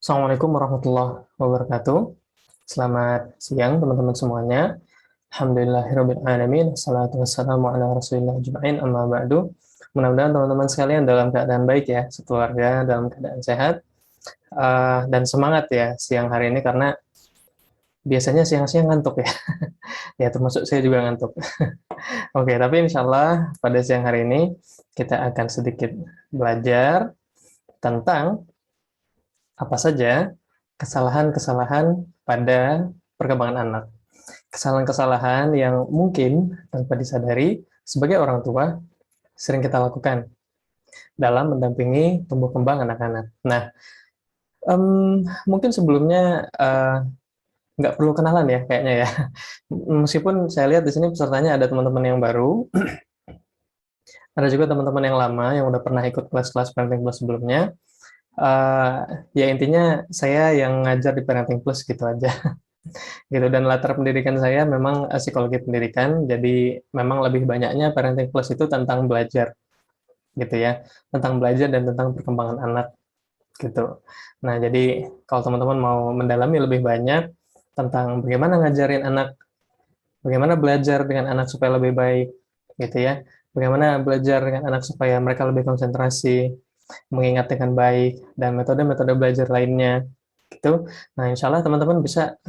Assalamualaikum warahmatullahi wabarakatuh. Selamat siang teman-teman semuanya. Alhamdulillahirabbil alamin. Wassalatu wassalamu ala Rasulillah ajma'in. Amma ba'du. Mudah-mudahan teman-teman sekalian dalam keadaan baik ya, sekeluarga dalam keadaan sehat dan semangat ya siang hari ini karena biasanya siang-siang ngantuk ya. Ya termasuk saya juga ngantuk. Oke, tapi insya Allah pada siang hari ini kita akan sedikit belajar tentang apa saja kesalahan-kesalahan pada perkembangan anak. Kesalahan-kesalahan yang mungkin tanpa disadari sebagai orang tua sering kita lakukan dalam mendampingi tumbuh kembang anak-anak. Nah, mungkin sebelumnya nggak perlu kenalan ya kayaknya ya. Meskipun saya lihat di sini pesertanya ada teman-teman yang baru, ada juga teman-teman yang lama yang udah pernah ikut kelas-kelas Parenting Plus sebelumnya. Ya intinya saya yang ngajar di Parenting Plus gitu aja. Gitu, dan latar pendidikan saya memang psikologi pendidikan, jadi memang lebih banyaknya Parenting Plus itu tentang belajar gitu ya, tentang belajar dan tentang perkembangan anak gitu. Nah, jadi kalau teman-teman mau mendalami lebih banyak tentang bagaimana ngajarin anak, bagaimana belajar dengan anak supaya lebih baik gitu ya, bagaimana belajar dengan anak supaya mereka lebih konsentrasi, mengingat dengan baik, dan metode-metode belajar lainnya gitu. Nah, insya Allah teman-teman bisa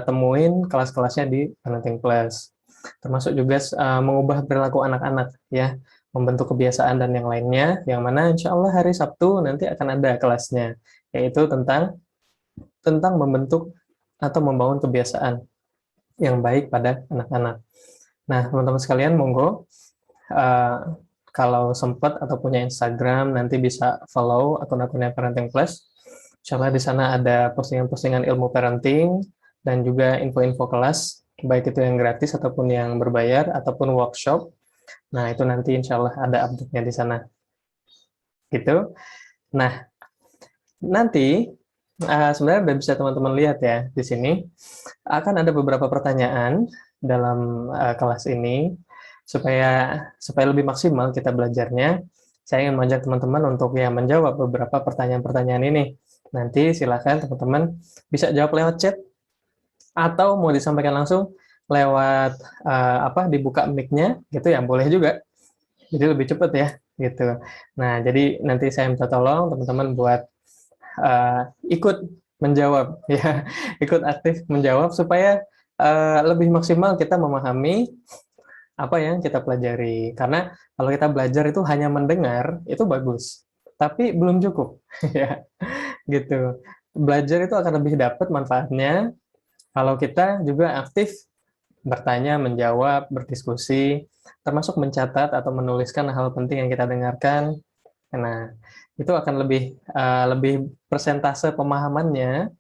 temuin kelas-kelasnya di Parenting Plus. Termasuk juga mengubah perilaku anak-anak ya, membentuk kebiasaan dan yang lainnya, yang mana insya Allah hari Sabtu nanti akan ada kelasnya, yaitu tentang membentuk atau membangun kebiasaan yang baik pada anak-anak. Nah, teman-teman sekalian, monggo uh, kalau sempat atau punya Instagram, nanti bisa follow akun-akunnya Parenting Plus. Insya Allah di sana ada postingan-postingan ilmu parenting dan juga info-info kelas, baik itu yang gratis ataupun yang berbayar, ataupun workshop. Nah, itu nanti insya Allah ada update-nya di sana. Gitu. Nah, nanti sebenarnya udah bisa teman-teman lihat ya di sini. Akan ada beberapa pertanyaan dalam kelas ini supaya supaya lebih maksimal kita belajarnya. Saya ingin mengajak teman-teman untuk ya menjawab beberapa pertanyaan-pertanyaan ini. Nanti silakan teman-teman bisa jawab lewat chat atau mau disampaikan langsung lewat dibuka mic-nya gitu ya, boleh juga. Jadi lebih cepat ya gitu. Nah, jadi nanti saya minta tolong teman-teman buat ikut menjawab ya, ikut aktif menjawab supaya lebih maksimal kita memahami apa yang kita pelajari. Karena kalau kita belajar itu hanya mendengar itu bagus, tapi belum cukup ya gitu. Belajar itu akan lebih dapat manfaatnya kalau kita juga aktif bertanya, menjawab, berdiskusi, termasuk mencatat atau menuliskan hal penting yang kita dengarkan. Nah, itu akan lebih persentase pemahamannya,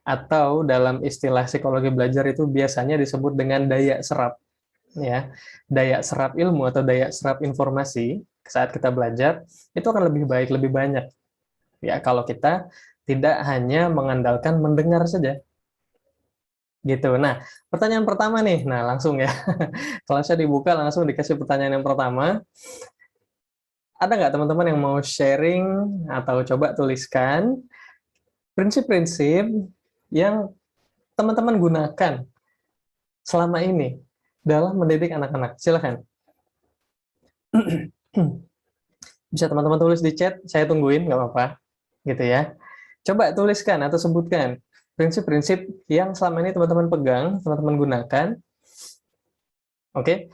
atau dalam istilah psikologi belajar itu biasanya disebut dengan daya serap ya. Daya serap ilmu atau daya serap informasi saat kita belajar itu akan lebih baik, lebih banyak ya kalau kita tidak hanya mengandalkan mendengar saja gitu. Nah, pertanyaan pertama nih, nah langsung ya. Kalau saya dibuka langsung dikasih pertanyaan yang pertama. Ada nggak teman-teman yang mau sharing atau coba tuliskan prinsip-prinsip yang teman-teman gunakan selama ini dalam mendidik anak-anak? Silahkan. Bisa teman-teman tulis di chat, saya tungguin, nggak apa-apa. Gitu ya. Coba tuliskan atau sebutkan prinsip-prinsip yang selama ini teman-teman pegang, teman-teman gunakan, oke,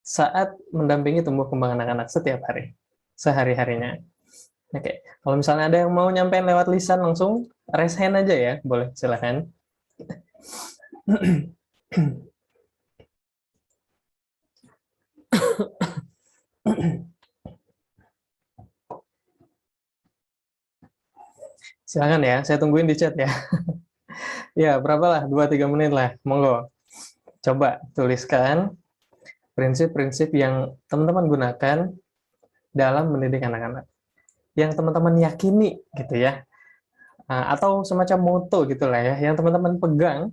saat mendampingi tumbuh kembang anak-anak setiap hari, sehari-harinya. Oke, kalau misalnya ada yang mau nyampein lewat lisan langsung, raise hand aja ya, boleh, silahkan. Silahkan ya, saya tungguin di chat ya. Ya, berapalah, 2-3 menit lah, monggo. Coba tuliskan prinsip-prinsip yang teman-teman gunakan dalam mendidik anak-anak. Yang teman-teman yakini gitu ya. Atau semacam moto gitu lah ya, yang teman-teman pegang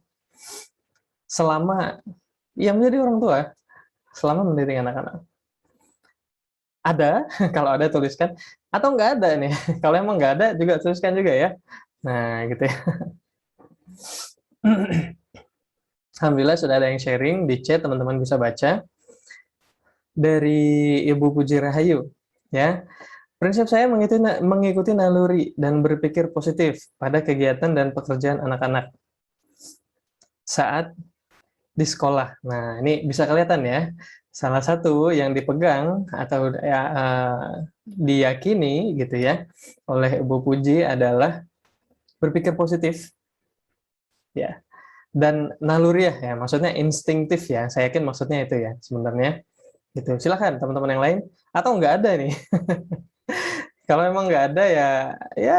selama yang menjadi orang tua, selama mendidik anak-anak. Ada, kalau ada tuliskan, atau nggak ada nih. Kalau emang nggak ada juga tuliskan juga ya. Nah, gitu ya. Alhamdulillah sudah ada yang sharing di chat, teman-teman bisa baca dari Ibu Puji Rahayu, ya. Prinsip saya mengikuti naluri dan berpikir positif pada kegiatan dan pekerjaan anak-anak saat di sekolah. Nah, ini bisa kelihatan ya. Salah satu yang dipegang atau ya, diyakini gitu ya oleh Ibu Puji adalah berpikir positif, ya. Dan naluriah ya, maksudnya instinktif ya. Saya yakin maksudnya itu ya sebenarnya. Gitu. Silakan teman-teman yang lain atau nggak ada nih. Kalau emang nggak ada ya, ya,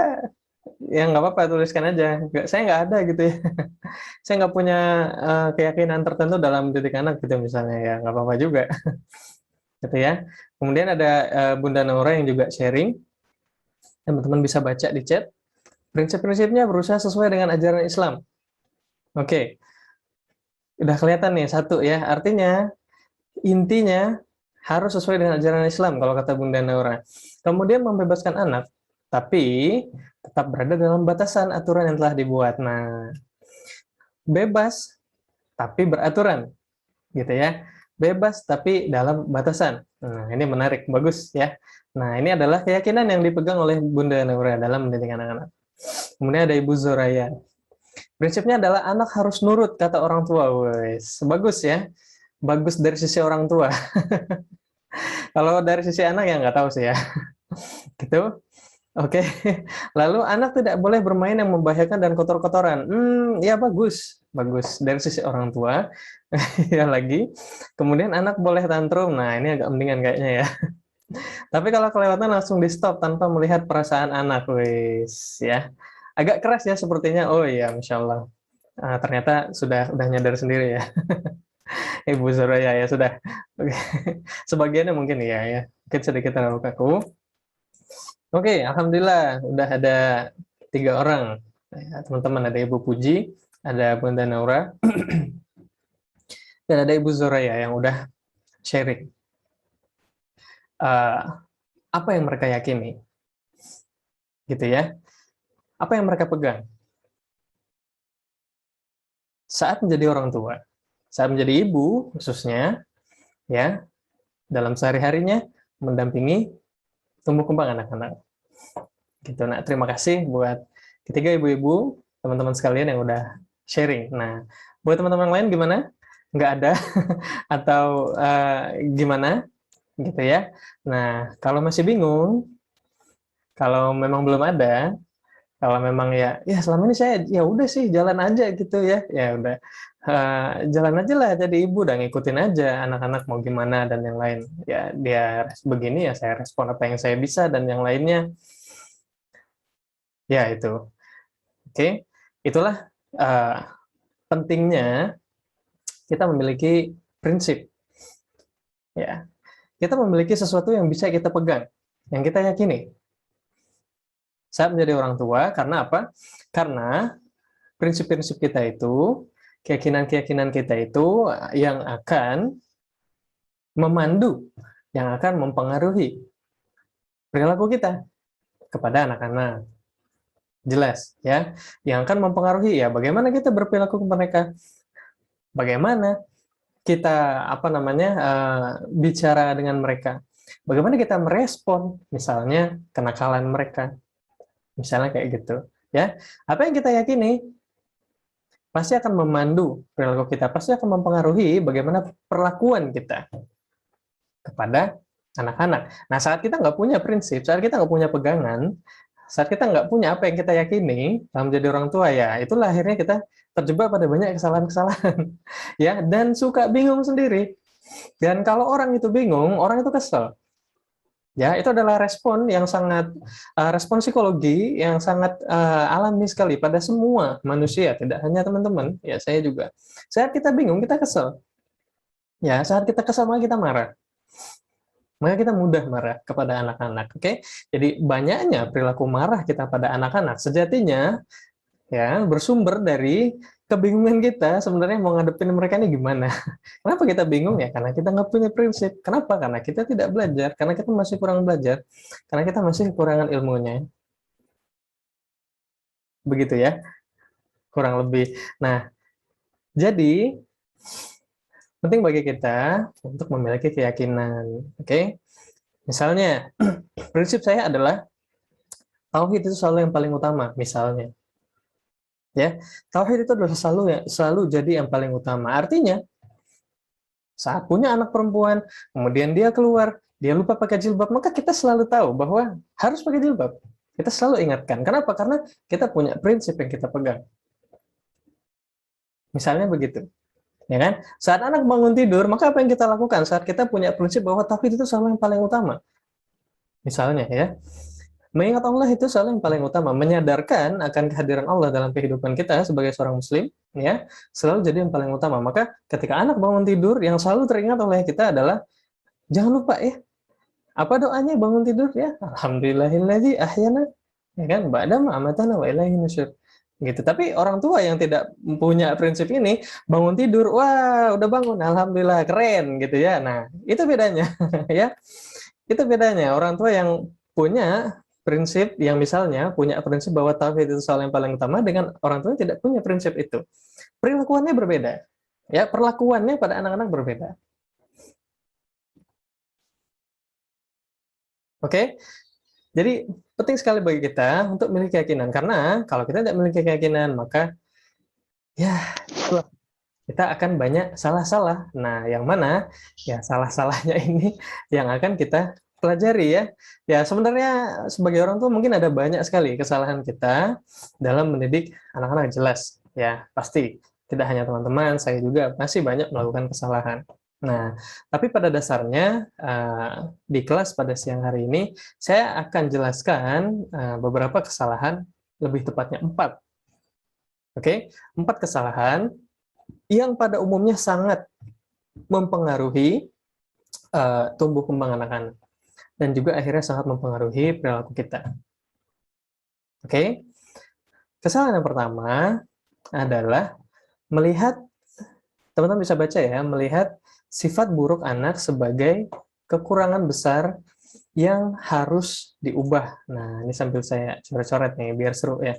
ya nggak apa-apa tuliskan aja. Saya nggak ada gitu ya. Saya nggak punya keyakinan tertentu dalam didik anak gitu misalnya ya nggak apa-apa juga. Gitu ya. Kemudian ada Bunda Nora yang juga sharing. Teman-teman bisa baca di chat. Prinsip-prinsipnya berusaha sesuai dengan ajaran Islam. Oke, udah kelihatan nih satu ya. Artinya intinya harus sesuai dengan ajaran Islam kalau kata Bunda Naura. Kemudian membebaskan anak, tapi tetap berada dalam batasan aturan yang telah dibuat. Nah, bebas tapi beraturan, gitu ya. Bebas tapi dalam batasan. Nah, ini menarik, bagus ya. Nah, ini adalah keyakinan yang dipegang oleh Bunda Naura dalam mendidik anak-anak. Kemudian ada Ibu Zoraya. Prinsipnya adalah anak harus nurut kata orang tua. Wes, bagus ya. Bagus dari sisi orang tua. Kalau dari sisi anak ya nggak tahu sih ya. Gitu. Oke. Lalu anak tidak boleh bermain yang membahayakan dan kotor-kotoran. Ya bagus. Bagus dari sisi orang tua. Ya lagi. Kemudian anak boleh tantrum. Nah, ini agak mendingan kayaknya ya. Tapi kalau kelewatan langsung di-stop tanpa melihat perasaan anak, wis ya. Agak keras ya sepertinya. Oh iya, Masya Allah. Ternyata udah nyadar sendiri ya. Ibu Suraya ya sudah. Oke. Sebagiannya mungkin ya. Mungkin sedikit terlalu kaku. Oke, alhamdulillah udah ada 3 orang. Ya, teman-teman ada Ibu Puji, ada Bunda Naura, dan ada Ibu Zoraya yang udah sharing uh, apa yang mereka yakini, gitu ya. Apa yang mereka pegang saat menjadi orang tua, saat menjadi ibu khususnya, ya dalam sehari-harinya mendampingi tumbuh kembang anak-anak. Gitu. Nah, terima kasih buat ketiga ibu-ibu, teman-teman sekalian yang udah sharing. Nah, buat teman-teman lain gimana? Nggak ada atau gimana? Gitu ya. Nah, kalau masih bingung, kalau memang belum ada, kalau memang ya selama ini saya ya udah sih jalan aja gitu ya. Ya udah jalan aja lah jadi ibu dan ngikutin aja anak-anak mau gimana dan yang lain. Ya dia begini ya saya respon apa yang saya bisa dan yang lainnya ya itu. Oke, itulah pentingnya kita memiliki prinsip. Ya, kita memiliki sesuatu yang bisa kita pegang, yang kita yakini. Saat menjadi orang tua, karena apa? Karena prinsip-prinsip kita itu, keyakinan-keyakinan kita itu yang akan memandu, yang akan mempengaruhi perilaku kita kepada anak-anak. Jelas, ya. Yang akan mempengaruhi ya bagaimana kita berperilaku ke mereka, bagaimana kita bicara dengan mereka, bagaimana kita merespon misalnya kenakalan mereka, misalnya kayak gitu, ya. Apa yang kita yakini pasti akan memandu perilaku kita, pasti akan mempengaruhi bagaimana perlakuan kita kepada anak-anak. Nah, saat kita nggak punya prinsip, saat kita nggak punya pegangan, saat kita nggak punya apa yang kita yakini dalam menjadi orang tua, ya itulah akhirnya kita terjebak pada banyak kesalahan-kesalahan, ya, dan suka bingung sendiri. Dan kalau orang itu bingung, orang itu kesel. Ya, itu adalah respon psikologi yang sangat alami sekali pada semua manusia, tidak hanya teman-teman. Ya, saya juga. Saat kita bingung, kita kesel. Ya, saat kita kesel, maka kita marah. Maka kita mudah marah kepada anak-anak. Oke, jadi banyaknya perilaku marah kita pada anak-anak sejatinya ya bersumber dari kebingungan kita sebenarnya mau ngadepin mereka ini gimana. Kenapa kita bingung ya? Karena kita nggak punya prinsip. Kenapa? Karena kita tidak belajar. Karena kita masih kurang belajar. Karena kita masih kekurangan ilmunya. begitu ya, kurang lebih. Nah, jadi penting bagi kita untuk memiliki keyakinan, oke? Misalnya, prinsip saya adalah tauhid itu selalu yang paling utama, misalnya. Ya, tauhid itu adalah selalu jadi yang paling utama. Artinya, saat punya anak perempuan, kemudian dia keluar, dia lupa pakai jilbab, maka kita selalu tahu bahwa harus pakai jilbab. Kita selalu ingatkan. Kenapa? Karena kita punya prinsip yang kita pegang. Misalnya begitu. Ya kan? Saat anak bangun tidur, maka apa yang kita lakukan? Saat kita punya prinsip bahwa tauhid itu selalu yang paling utama. Misalnya ya, mengingat Allah itu selalu yang paling utama, menyadarkan akan kehadiran Allah dalam kehidupan kita sebagai seorang muslim, ya, selalu jadi yang paling utama. Maka ketika anak bangun tidur, yang selalu teringat oleh kita adalah jangan lupa ya, apa doanya bangun tidur ya? Alhamdulillahilladzi ahyana, ya kan? Ba'da ma amatana wa ilaihi nusyur. Gitu. Tapi orang tua yang tidak punya prinsip ini, bangun tidur, wah, udah bangun, alhamdulillah, keren gitu ya. Nah, itu bedanya ya. Itu bedanya. Orang tua yang punya prinsip, yang misalnya punya prinsip bahwa tauhid itu soal yang paling utama, dengan orang tua yang tidak punya prinsip itu. Perilakuannya berbeda. Ya, perlakuannya pada anak-anak berbeda. Oke? Jadi penting sekali bagi kita untuk memiliki keyakinan, karena kalau kita tidak memiliki keyakinan, maka ya kita akan banyak salah-salah. Nah, yang mana ya salah-salahnya ini yang akan kita pelajari ya. Ya sebenarnya sebagai orang tua mungkin ada banyak sekali kesalahan kita dalam mendidik anak-anak, jelas ya, pasti. Tidak hanya teman-teman, saya juga masih banyak melakukan kesalahan. Nah, tapi pada dasarnya di kelas pada siang hari ini saya akan jelaskan beberapa kesalahan, lebih tepatnya 4. Oke, 4 kesalahan yang pada umumnya sangat mempengaruhi tumbuh kembang anak-anak dan juga akhirnya sangat mempengaruhi perilaku kita. Oke, kesalahan yang pertama adalah melihat, teman-teman bisa baca ya, melihat sifat buruk anak sebagai kekurangan besar yang harus diubah. Nah, ini sambil saya coret-coret nih biar seru ya.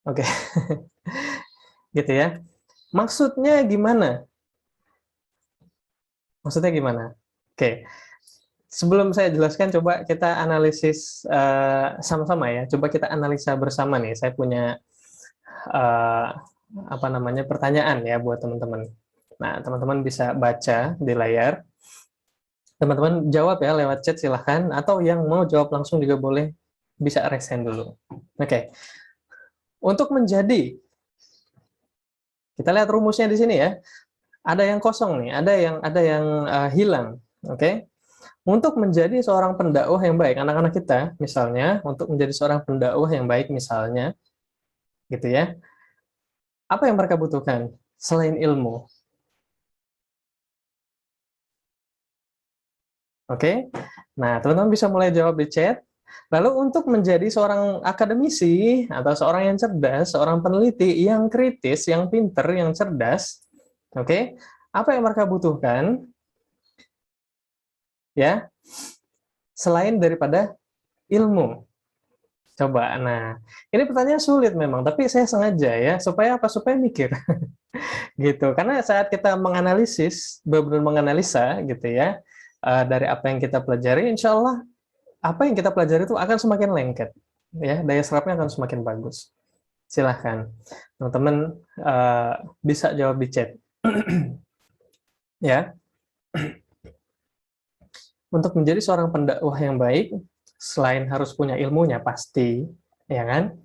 Oke, gitu ya. Maksudnya gimana? Maksudnya gimana? Oke, sebelum saya jelaskan, coba kita analisis sama-sama ya. Coba kita analisa bersama nih. Saya punya uh, apa namanya, pertanyaan ya buat teman-teman. Nah, teman-teman bisa baca di layar. Teman-teman jawab ya lewat chat silahkan, atau yang mau jawab langsung juga boleh, bisa raise hand dulu. Oke, untuk menjadi, kita lihat rumusnya di sini ya. Ada yang kosong nih, ada yang hilang. Oke. Untuk menjadi seorang pendakwah yang baik, anak-anak kita misalnya, untuk menjadi seorang pendakwah yang baik misalnya, gitu ya. Apa yang mereka butuhkan selain ilmu? Oke. Nah, teman-teman bisa mulai jawab di chat. Lalu untuk menjadi seorang akademisi atau seorang yang cerdas, seorang peneliti yang kritis, yang pinter, yang cerdas, oke, apa yang mereka butuhkan ya, selain daripada ilmu? Coba. Nah, ini pertanyaan sulit memang, tapi saya sengaja ya, supaya apa? Supaya mikir. Gitu. Karena saat kita menganalisis, benar-benar menganalisa gitu ya, dari apa yang kita pelajari, insya Allah apa yang kita pelajari itu akan semakin lengket, ya, daya serapnya akan semakin bagus. Silahkan, teman-teman bisa jawab di chat. Ya, untuk menjadi seorang pendakwah yang baik, selain harus punya ilmunya pasti, ya kan?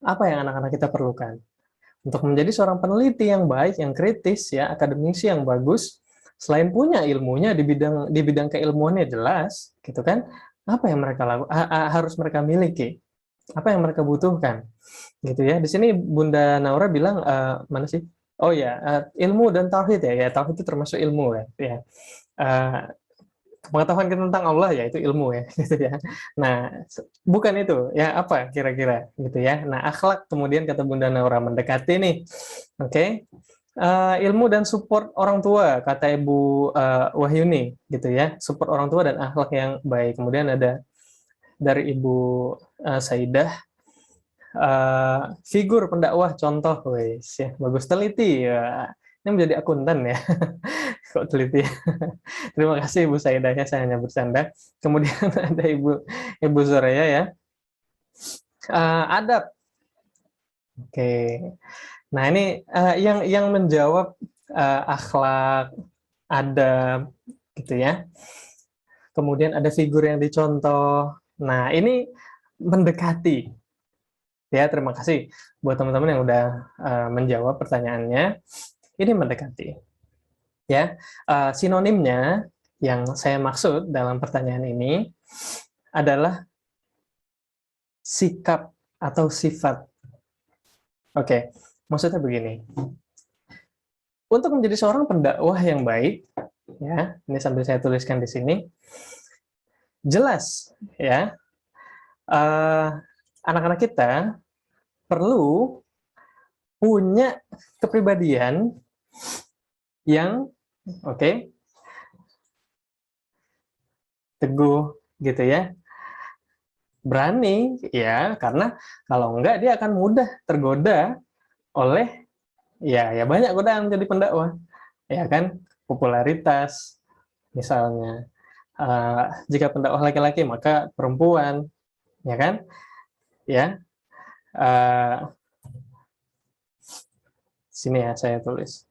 Apa yang anak-anak kita perlukan? Untuk menjadi seorang peneliti yang baik, yang kritis, ya, akademisi yang bagus, selain punya ilmunya di bidang keilmuannya jelas, gitu kan? Apa yang mereka harus mereka miliki? Apa yang mereka butuhkan? Gitu ya. Di sini Bunda Naura bilang mana sih? Oh ya, ilmu dan tauhid ya. Ya, tauhid itu termasuk ilmu ya. Ya. Pengetahuan kita tentang Allah ya itu ilmu ya, gitu ya. Nah, bukan itu ya, apa kira-kira gitu ya. Nah, akhlak kemudian kata Bunda Naura mendekati nih. Oke. Ilmu dan support orang tua kata Ibu Wahyuni gitu ya. Support orang tua dan akhlak yang baik. Kemudian ada dari Ibu Saidah, Figur pendakwah contoh, wes ya, bagus, teliti ya. Ini menjadi akuntan ya. Kok teliti? Terima kasih Ibu Saidah ya, saya hanya bercanda. Kemudian ada Ibu Zoreya ya. Adab. Oke. Nah, ini yang menjawab akhlak, adab gitu ya. Kemudian ada figur yang dicontoh. Nah, ini mendekati. Ya, terima kasih buat teman-teman yang udah menjawab pertanyaannya. Ini mendekati. Ya, sinonimnya yang saya maksud dalam pertanyaan ini adalah sikap atau sifat. Oke, maksudnya begini. Untuk menjadi seorang pendakwah yang baik, ya, ini sambil saya tuliskan di sini, jelas ya, anak-anak kita perlu punya kepribadian yang teguh gitu ya, berani ya, karena kalau enggak dia akan mudah tergoda oleh ya banyak godaan menjadi pendakwah ya kan, popularitas misalnya. Jika pendakwah laki-laki maka perempuan ya kan ya. Sini ya saya tulis.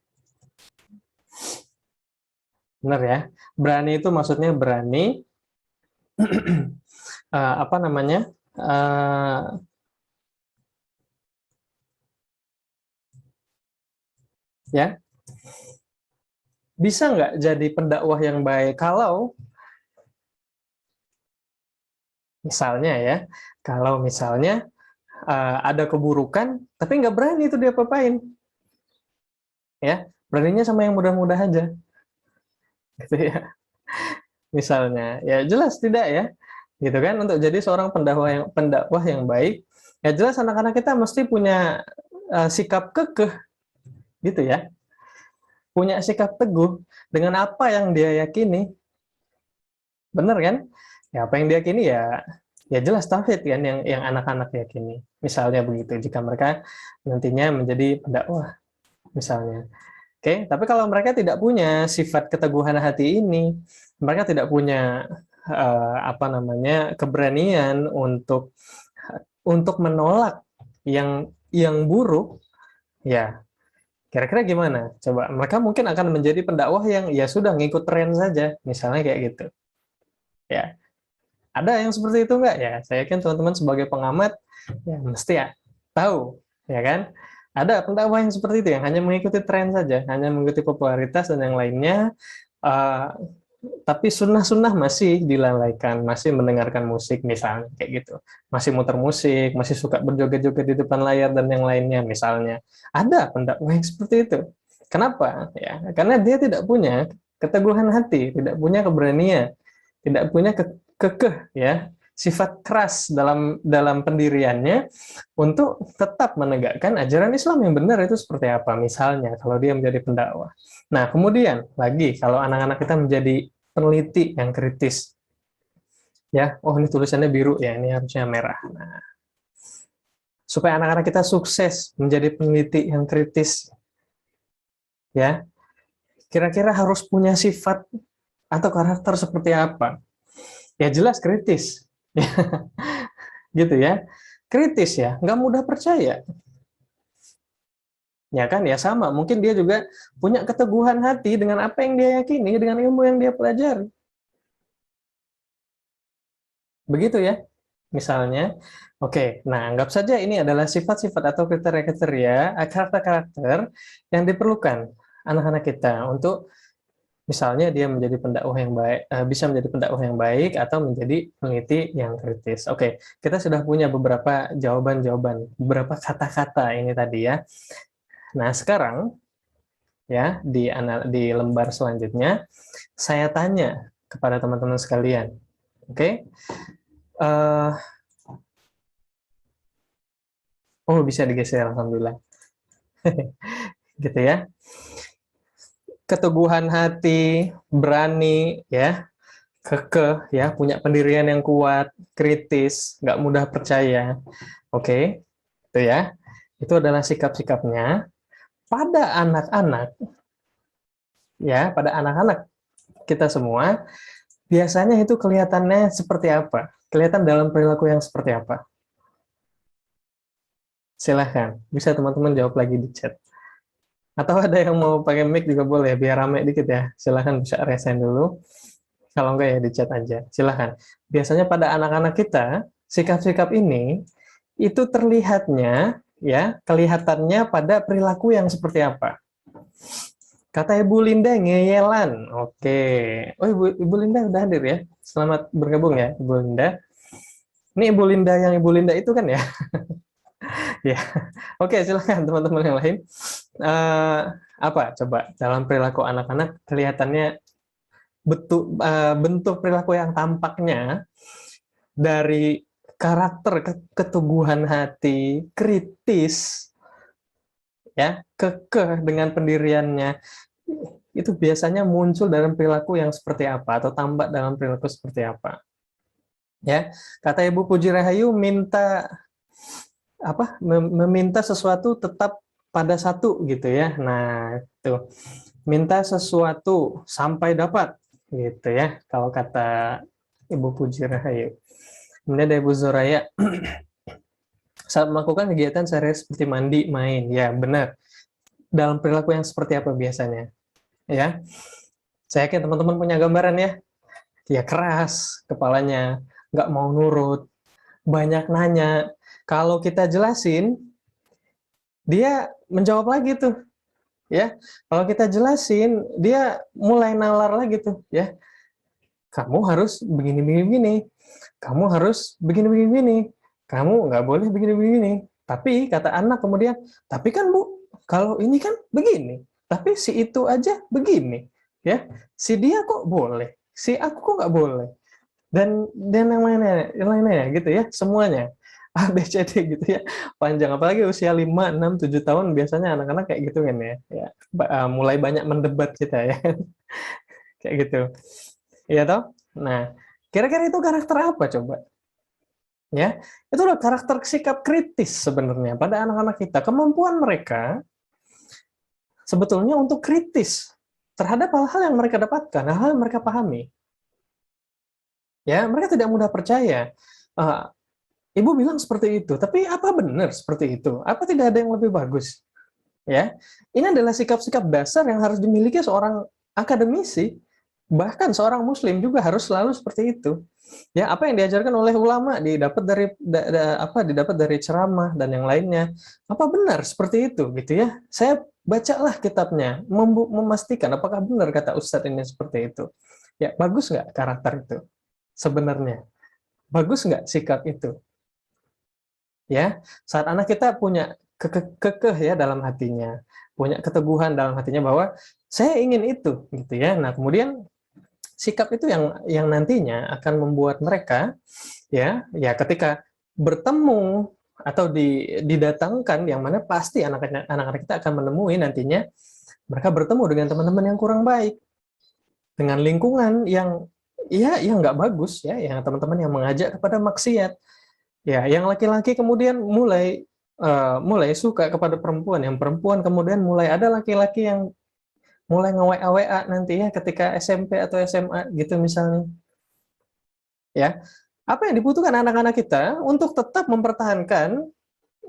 Benar ya. Berani itu maksudnya berani apa namanya? Ya. Bisa nggak jadi pendakwah yang baik kalau misalnya ya, kalau misalnya ada keburukan tapi nggak berani itu dia apain? Ya, beraninya sama yang mudah-mudah aja. Gitu ya. Misalnya, ya jelas tidak ya. Gitu kan, untuk jadi seorang pendakwah yang baik, ya jelas anak-anak kita mesti punya sikap kekeh gitu ya. Punya sikap teguh dengan apa yang dia yakini. Benar kan? Ya apa yang dia yakini ya jelas tauhid kan yang anak-anak yakini. Misalnya begitu jika mereka nantinya menjadi pendakwah misalnya. Oke, tapi kalau mereka tidak punya sifat keteguhan hati ini, mereka tidak punya apa namanya keberanian untuk menolak yang buruk, ya kira-kira gimana? Coba mereka mungkin akan menjadi pendakwah yang ya sudah ngikut tren saja, misalnya kayak gitu. Ya, ada yang seperti itu nggak ya? Saya yakin teman-teman sebagai pengamat ya mesti ya tahu, ya kan? Ada pendakwah yang seperti itu yang hanya mengikuti tren saja, hanya mengikuti popularitas dan yang lainnya. Uh, tapi sunnah-sunnah masih dilalaikan, masih mendengarkan musik misalnya kayak gitu, masih muter musik, masih suka berjoget-joget di depan layar dan yang lainnya misalnya. Ada pendakwah yang seperti itu. Kenapa? Ya, karena dia tidak punya keteguhan hati, tidak punya keberanian, tidak punya kekeh ya, sifat keras dalam pendiriannya untuk tetap menegakkan ajaran Islam yang benar itu seperti apa misalnya kalau dia menjadi pendakwah. Nah, kemudian lagi kalau anak-anak kita menjadi peneliti yang kritis. Ya, oh ini tulisannya biru ya, ini harusnya merah. Nah, supaya anak-anak kita sukses menjadi peneliti yang kritis, ya, kira-kira harus punya sifat atau karakter seperti apa? Ya jelas kritis, gitu ya. Kritis ya, nggak mudah percaya. Ya kan, ya sama. Mungkin dia juga punya keteguhan hati dengan apa yang dia yakini, dengan ilmu yang dia pelajari. Begitu ya, misalnya. Oke, nah anggap saja ini adalah sifat-sifat atau kriteria-kriteria, karakter-karakter yang diperlukan anak-anak kita untuk misalnya dia menjadi pendakwah yang baik, bisa menjadi pendakwah yang baik atau menjadi peneliti yang kritis. Oke, kita sudah punya beberapa jawaban-jawaban, beberapa kata-kata ini tadi ya. Nah, sekarang ya di lembar selanjutnya saya tanya kepada teman-teman sekalian. Oke. Uh, oh, bisa digeser, alhamdulillah. Gitu ya. Keteguhan hati, berani ya, kekeh ya, punya pendirian yang kuat, kritis, nggak mudah percaya. Oke. Itu ya. Itu adalah sikap-sikapnya pada anak-anak, ya, pada anak-anak kita semua. Biasanya itu kelihatannya seperti apa? Kelihatan dalam perilaku yang seperti apa? Silahkan, bisa teman-teman jawab lagi di chat. Atau ada yang mau pakai mic juga boleh, biar rame dikit ya. Silahkan bisa resign dulu. Kalau enggak ya di chat aja. Silahkan. Biasanya pada anak-anak kita, sikap-sikap ini itu terlihatnya, ya, kelihatannya pada perilaku yang seperti apa. Kata Ibu Linda, ngeyelan. Oke. Oh, Ibu Linda udah hadir ya. Selamat bergabung ya, Ibu Linda. Ini Ibu Linda yang Ibu Linda itu kan ya? Ya. Oke, silakan teman-teman yang lain. Eh, apa coba dalam perilaku anak-anak kelihatannya bentuk perilaku yang tampaknya dari karakter keteguhan hati, kritis, ya, kekeh dengan pendiriannya, itu biasanya muncul dalam perilaku yang seperti apa atau tampak dalam perilaku seperti apa. Ya, kata Ibu Puji Rahayu, meminta sesuatu tetap pada satu gitu ya. Nah, itu minta sesuatu sampai dapat gitu ya kalau kata Ibu Puji Rahayu. Kemudian ada Ibu Zoraya, saat melakukan kegiatan sehari seperti mandi, main. Ya, benar. Dalam perilaku yang seperti apa biasanya? Ya, saya yakin teman-teman punya gambaran ya. Ya keras kepalanya, nggak mau nurut, banyak nanya. Kalau kita jelasin, dia menjawab lagi tuh, ya. Kalau kita jelasin, dia mulai nalar lagi tuh, ya. Kamu harus begini-begini, kamu harus begini-begini, kamu nggak boleh begini-begini. Tapi kata anak kemudian, tapi kan Bu, kalau ini kan begini, tapi si itu aja begini, ya. Si dia kok boleh, si aku kok nggak boleh. Dan yang lainnya gitu ya, semuanya. A, B, C, D gitu ya. Panjang, apalagi usia 5 6 7 tahun biasanya anak-anak kayak gitu kan ya. Ya, mulai banyak mendebat kita ya. Kayak gitu. Iya toh? Nah, kira-kira itu karakter apa coba? Ya, itu adalah karakter sikap kritis sebenarnya pada anak-anak kita. Kemampuan mereka sebetulnya untuk kritis terhadap hal-hal yang mereka dapatkan, hal-hal yang mereka pahami. Ya, mereka tidak mudah percaya. Eh, Ibu bilang seperti itu, tapi apa benar seperti itu? Apa tidak ada yang lebih bagus? Ya, ini adalah sikap-sikap dasar yang harus dimiliki seorang akademisi, bahkan seorang Muslim juga harus selalu seperti itu. Ya, apa yang diajarkan oleh ulama didapat dari didapat dari ceramah dan yang lainnya. Apa benar seperti itu, gitu ya? Saya bacalah kitabnya, memastikan apakah benar kata Ustadz ini seperti itu. Ya, bagus nggak karakter itu? Sebenarnya, bagus nggak sikap itu? Ya, saat anak kita punya kekeh ya dalam hatinya, punya keteguhan dalam hatinya bahwa saya ingin itu, gitu ya. Nah, kemudian sikap itu yang nantinya akan membuat mereka ya ketika bertemu atau didatangkan, yang mana pasti anak-anak kita akan menemui nantinya mereka bertemu dengan teman-teman yang kurang baik, dengan lingkungan yang nggak bagus ya, yang teman-teman yang mengajak kepada maksiat. Ya, yang laki-laki kemudian mulai suka kepada perempuan, yang perempuan kemudian mulai ada laki-laki yang mulai nge-WA nanti ya ketika SMP atau SMA gitu misalnya. Ya. Apa yang dibutuhkan anak-anak kita untuk tetap mempertahankan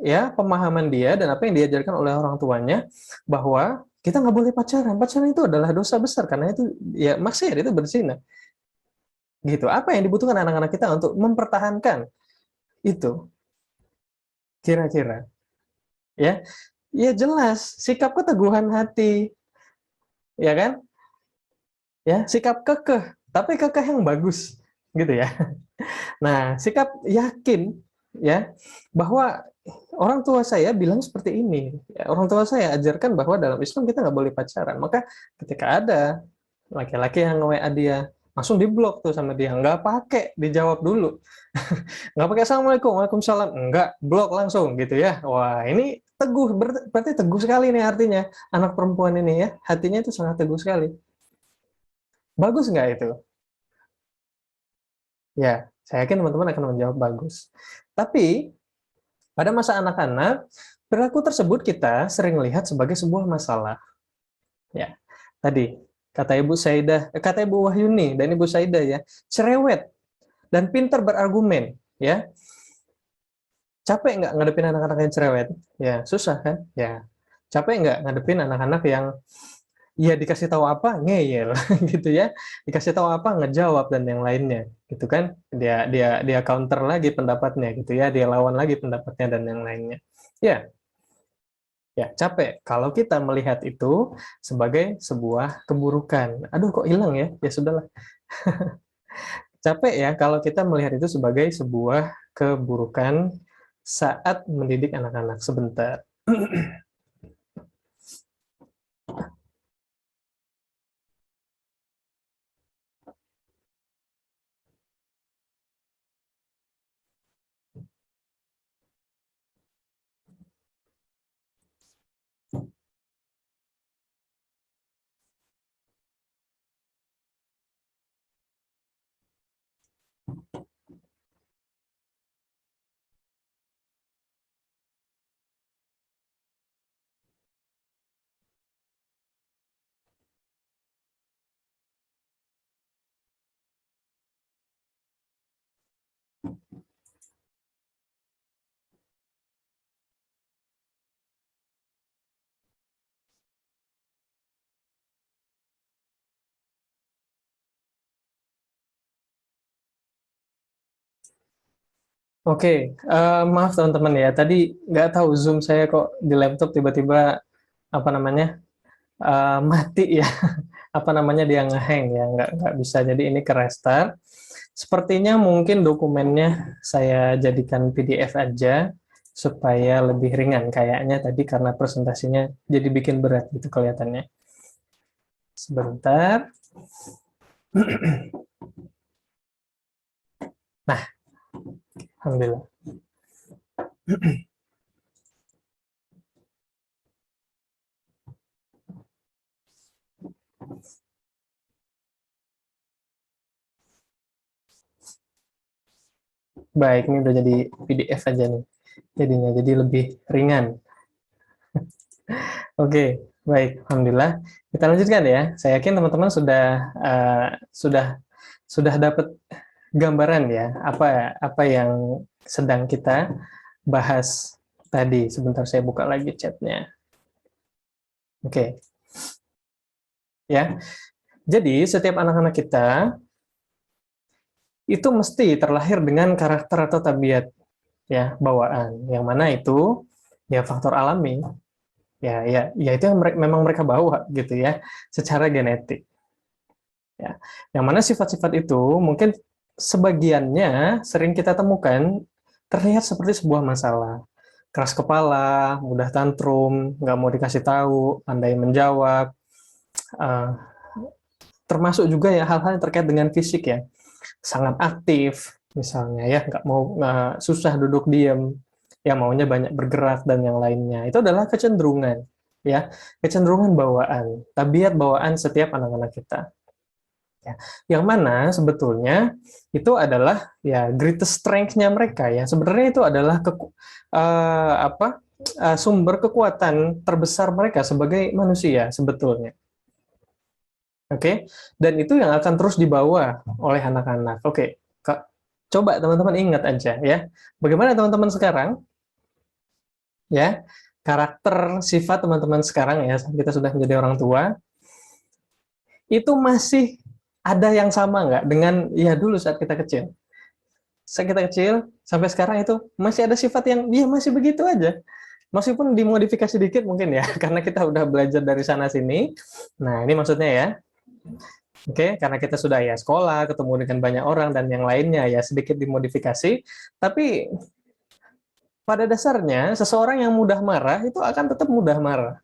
ya pemahaman dia dan apa yang diajarkan oleh orang tuanya bahwa kita nggak boleh pacaran. Pacaran itu adalah dosa besar karena itu ya maksiat, itu berzina. Gitu. Apa yang dibutuhkan anak-anak kita untuk mempertahankan itu kira-kira? Ya, ya jelas, sikap keteguhan hati, ya kan? Ya, sikap kekeh, tapi kekeh yang bagus, gitu ya. Nah, sikap yakin, ya, bahwa orang tua saya bilang seperti ini. Ya, orang tua saya ajarkan bahwa dalam Islam kita nggak boleh pacaran. Maka ketika ada laki-laki yang nge-WA dia, langsung diblok tuh sama dia. Nggak pakai dijawab dulu. Nggak pakai assalamualaikum, waalaikumsalam, nggak, blok langsung gitu ya. Wah, ini teguh, berarti teguh sekali nih artinya anak perempuan ini ya, hatinya itu sangat teguh sekali. Bagus nggak itu? Ya, saya yakin teman-teman akan menjawab bagus. Tapi Pada masa anak-anak, perilaku tersebut kita sering lihat sebagai sebuah masalah. Ya, tadi kata Ibu Wahyuni dan Ibu Saidah ya, cerewet dan pintar berargumen. Ya, capek nggak ngadepin anak-anak yang cerewet? Ya, susah kan? Ya, capek nggak ngadepin anak-anak yang ya dikasih tahu apa ngeyel gitu ya, dikasih tahu apa ngejawab dan yang lainnya gitu kan, dia counter lagi pendapatnya gitu ya, dia lawan lagi pendapatnya dan yang lainnya. Ya, ya capek kalau kita melihat itu sebagai sebuah keburukan. Aduh kok hilang ya? Ya sudahlah. Capek ya kalau kita melihat itu sebagai sebuah keburukan saat mendidik anak-anak. Sebentar. Oke, maaf teman-teman ya. Tadi nggak tahu Zoom saya kok di laptop tiba-tiba apa namanya mati ya. Apa namanya dia ngehang ya, nggak bisa. Jadi ini ke restart. Sepertinya mungkin dokumennya saya jadikan PDF aja supaya lebih ringan. Kayaknya tadi karena presentasinya jadi bikin berat gitu kelihatannya. Sebentar. Nah, alhamdulillah. Baik, ini udah jadi PDF aja nih. Jadinya jadi lebih ringan. Oke, baik, alhamdulillah. Kita lanjutkan ya. Saya yakin teman-teman sudah dapat gambaran ya apa yang sedang kita bahas tadi. Sebentar saya buka lagi chatnya. Oke, ya. Jadi setiap anak-anak kita itu mesti terlahir dengan karakter atau tabiat ya bawaan. Yang mana itu ya faktor alami. Ya itu yang memang mereka bawa gitu ya secara genetik. Ya. Yang mana sifat-sifat itu mungkin sebagiannya sering kita temukan terlihat seperti sebuah masalah. Keras kepala, mudah tantrum, nggak mau dikasih tahu, pandai menjawab, uh, termasuk juga ya hal-hal yang terkait dengan fisik ya, sangat aktif misalnya ya, nggak susah duduk diam, ya maunya banyak bergerak dan yang lainnya. Itu adalah kecenderungan ya, kecenderungan bawaan, tabiat bawaan setiap anak-anak kita. Ya, yang mana sebetulnya itu adalah ya greatest strength-nya mereka ya. Sebenarnya itu adalah sumber kekuatan terbesar mereka sebagai manusia sebetulnya. Oke, dan itu yang akan terus dibawa oleh anak-anak. Oke, coba teman-teman ingat aja ya. Bagaimana teman-teman sekarang ya, karakter sifat teman-teman sekarang ya, kita sudah menjadi orang tua, itu masih ada yang sama nggak dengan ya dulu saat kita kecil? Saat kita kecil sampai sekarang itu masih ada sifat yang dia masih begitu aja. Meskipun dimodifikasi dikit mungkin ya, karena kita udah belajar dari sana sini. Nah, ini maksudnya ya. Oke, karena kita sudah ya sekolah, ketemu dengan banyak orang dan yang lainnya ya sedikit dimodifikasi, tapi pada dasarnya seseorang yang mudah marah itu akan tetap mudah marah.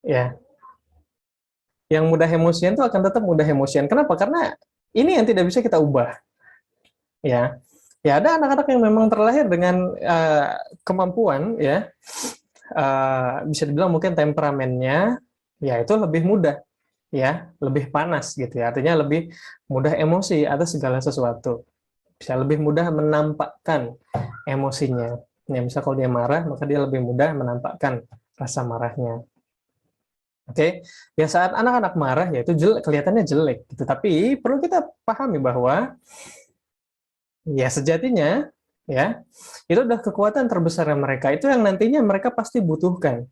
Ya, yang mudah emosian itu akan tetap mudah emosian. Kenapa? Karena ini yang tidak bisa kita ubah. Ya, ya ada anak-anak yang memang terlahir dengan kemampuan ya, bisa dibilang mungkin temperamennya ya itu lebih mudah ya, lebih panas gitu ya, artinya lebih mudah emosi atas segala sesuatu, bisa lebih mudah menampakkan emosinya. Ya, misal kalau dia marah, maka dia lebih mudah menampakkan rasa marahnya. Oke, ya saat anak-anak marah ya itu jelek, kelihatannya jelek gitu. Tapi perlu kita pahami bahwa ya sejatinya ya itu adalah kekuatan terbesar mereka, itu yang nantinya mereka pasti butuhkan.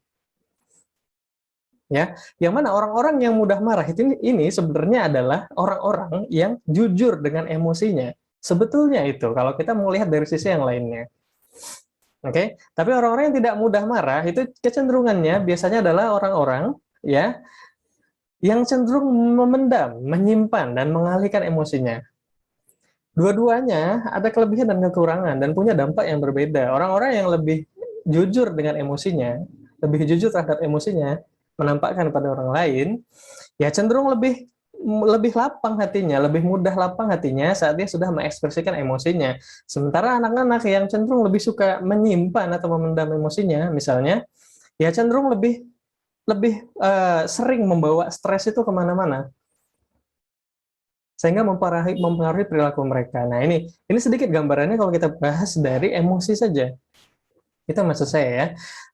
Ya, yang mana orang-orang yang mudah marah ini sebenarnya adalah orang-orang yang jujur dengan emosinya. Sebetulnya itu kalau kita mau lihat dari sisi yang lainnya. Oke, tapi orang-orang yang tidak mudah marah itu kecenderungannya biasanya adalah orang-orang ya yang cenderung memendam, menyimpan dan mengalihkan emosinya. Dua-duanya ada kelebihan dan kekurangan dan punya dampak yang berbeda. Orang-orang yang lebih jujur dengan emosinya, lebih jujur terhadap emosinya, menampakkan pada orang lain, ya cenderung lebih lebih lapang hatinya, lebih mudah lapang hatinya saat dia sudah mengekspresikan emosinya. Sementara anak-anak yang cenderung lebih suka menyimpan atau memendam emosinya, misalnya, ya cenderung lebih lebih sering membawa stres itu kemana-mana, sehingga mempengaruhi perilaku mereka. Nah, ini sedikit gambarannya kalau kita bahas dari emosi saja. Itu maksud saya ya.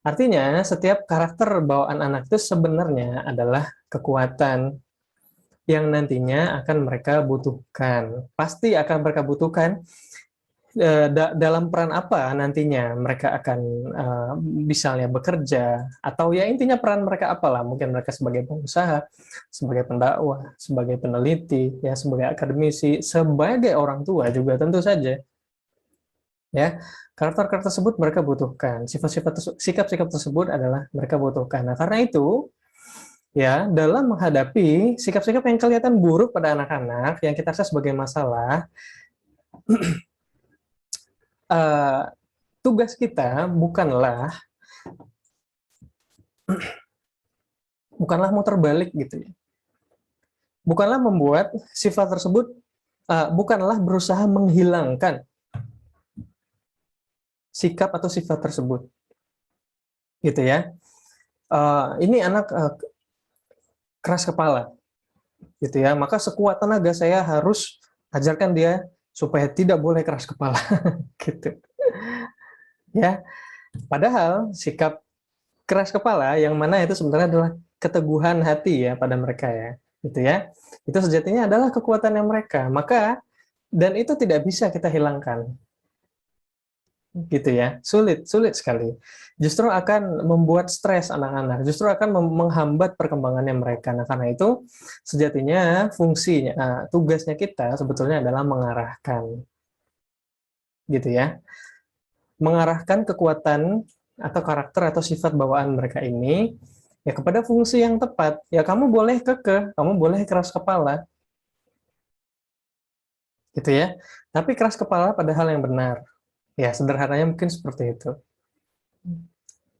Artinya, setiap karakter bawaan anak itu sebenarnya adalah kekuatan yang nantinya akan mereka butuhkan. Pasti akan mereka butuhkan dalam peran apa nantinya mereka akan misalnya bekerja, atau ya intinya peran mereka apalah, mungkin mereka sebagai pengusaha, sebagai pendakwah, sebagai peneliti, ya sebagai akademisi, sebagai orang tua juga tentu saja. Ya, karakter-karakter tersebut mereka butuhkan, sikap-sikap tersebut adalah mereka butuhkan. Nah, karena itu ya dalam menghadapi sikap-sikap yang kelihatan buruk pada anak-anak yang kita rasa sebagai masalah, uh, tugas kita bukanlah muter balik gitu ya, bukanlah membuat sifat tersebut, bukanlah berusaha menghilangkan sikap atau sifat tersebut gitu ya. Ini anak keras kepala gitu ya, maka sekuat tenaga saya harus ajarkan dia supaya tidak boleh keras kepala gitu ya. Padahal sikap keras kepala yang mana itu sebenarnya adalah keteguhan hati ya pada mereka ya, gitu ya. Itu sejatinya adalah kekuatan yang mereka. Maka dan itu tidak bisa kita hilangkan. Gitu ya. Sulit sekali. Justru akan membuat stres anak-anak, justru akan menghambat perkembangannya mereka. Nah, karena itu sejatinya fungsinya, tugasnya kita sebetulnya adalah mengarahkan. Gitu ya. Mengarahkan kekuatan atau karakter atau sifat bawaan mereka ini ya kepada fungsi yang tepat. Ya kamu boleh kekeh, kamu boleh keras kepala, gitu ya. Tapi keras kepala pada hal yang benar. Ya sederhananya mungkin seperti itu.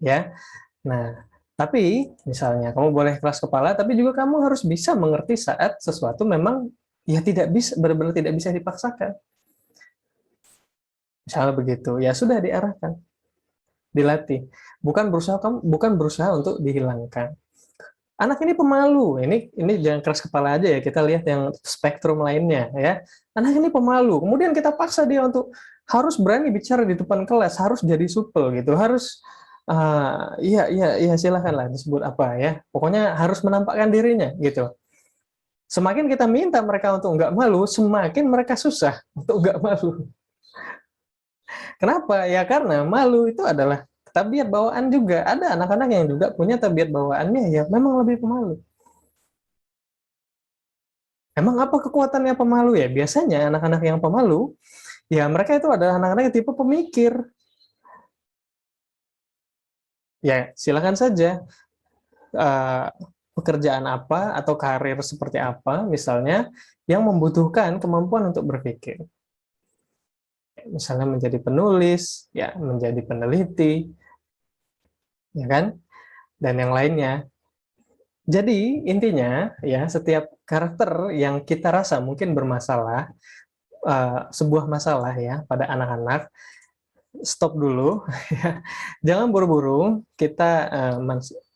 Ya. Nah, tapi misalnya kamu boleh keras kepala, tapi juga kamu harus bisa mengerti saat sesuatu memang ya tidak bisa, benar-benar tidak bisa dipaksakan. Misalnya begitu, ya sudah diarahkan, dilatih. Bukan berusaha untuk dihilangkan. Anak ini pemalu, ini jangan keras kepala aja ya, kita lihat yang spektrum lainnya ya. Anak ini pemalu, kemudian kita paksa dia untuk harus berani bicara di depan kelas, harus jadi supel gitu, harus iya silakanlah disebut apa ya, pokoknya harus menampakkan dirinya gitu. Semakin kita minta mereka untuk nggak malu, semakin mereka susah untuk nggak malu. Kenapa? Ya karena malu itu adalah tabiat bawaan juga. Ada anak-anak yang juga punya tabiat bawaannya ya memang lebih pemalu. Emang apa kekuatannya pemalu ya? Biasanya anak-anak yang pemalu, ya mereka itu adalah anak-anak yang tipe pemikir. Ya silakan saja pekerjaan apa atau karir seperti apa misalnya yang membutuhkan kemampuan untuk berpikir. Misalnya menjadi penulis, ya menjadi peneliti, ya kan? Dan yang lainnya. Jadi intinya ya setiap karakter yang kita rasa mungkin bermasalah, sebuah masalah ya pada anak-anak, stop dulu ya. Jangan buru-buru kita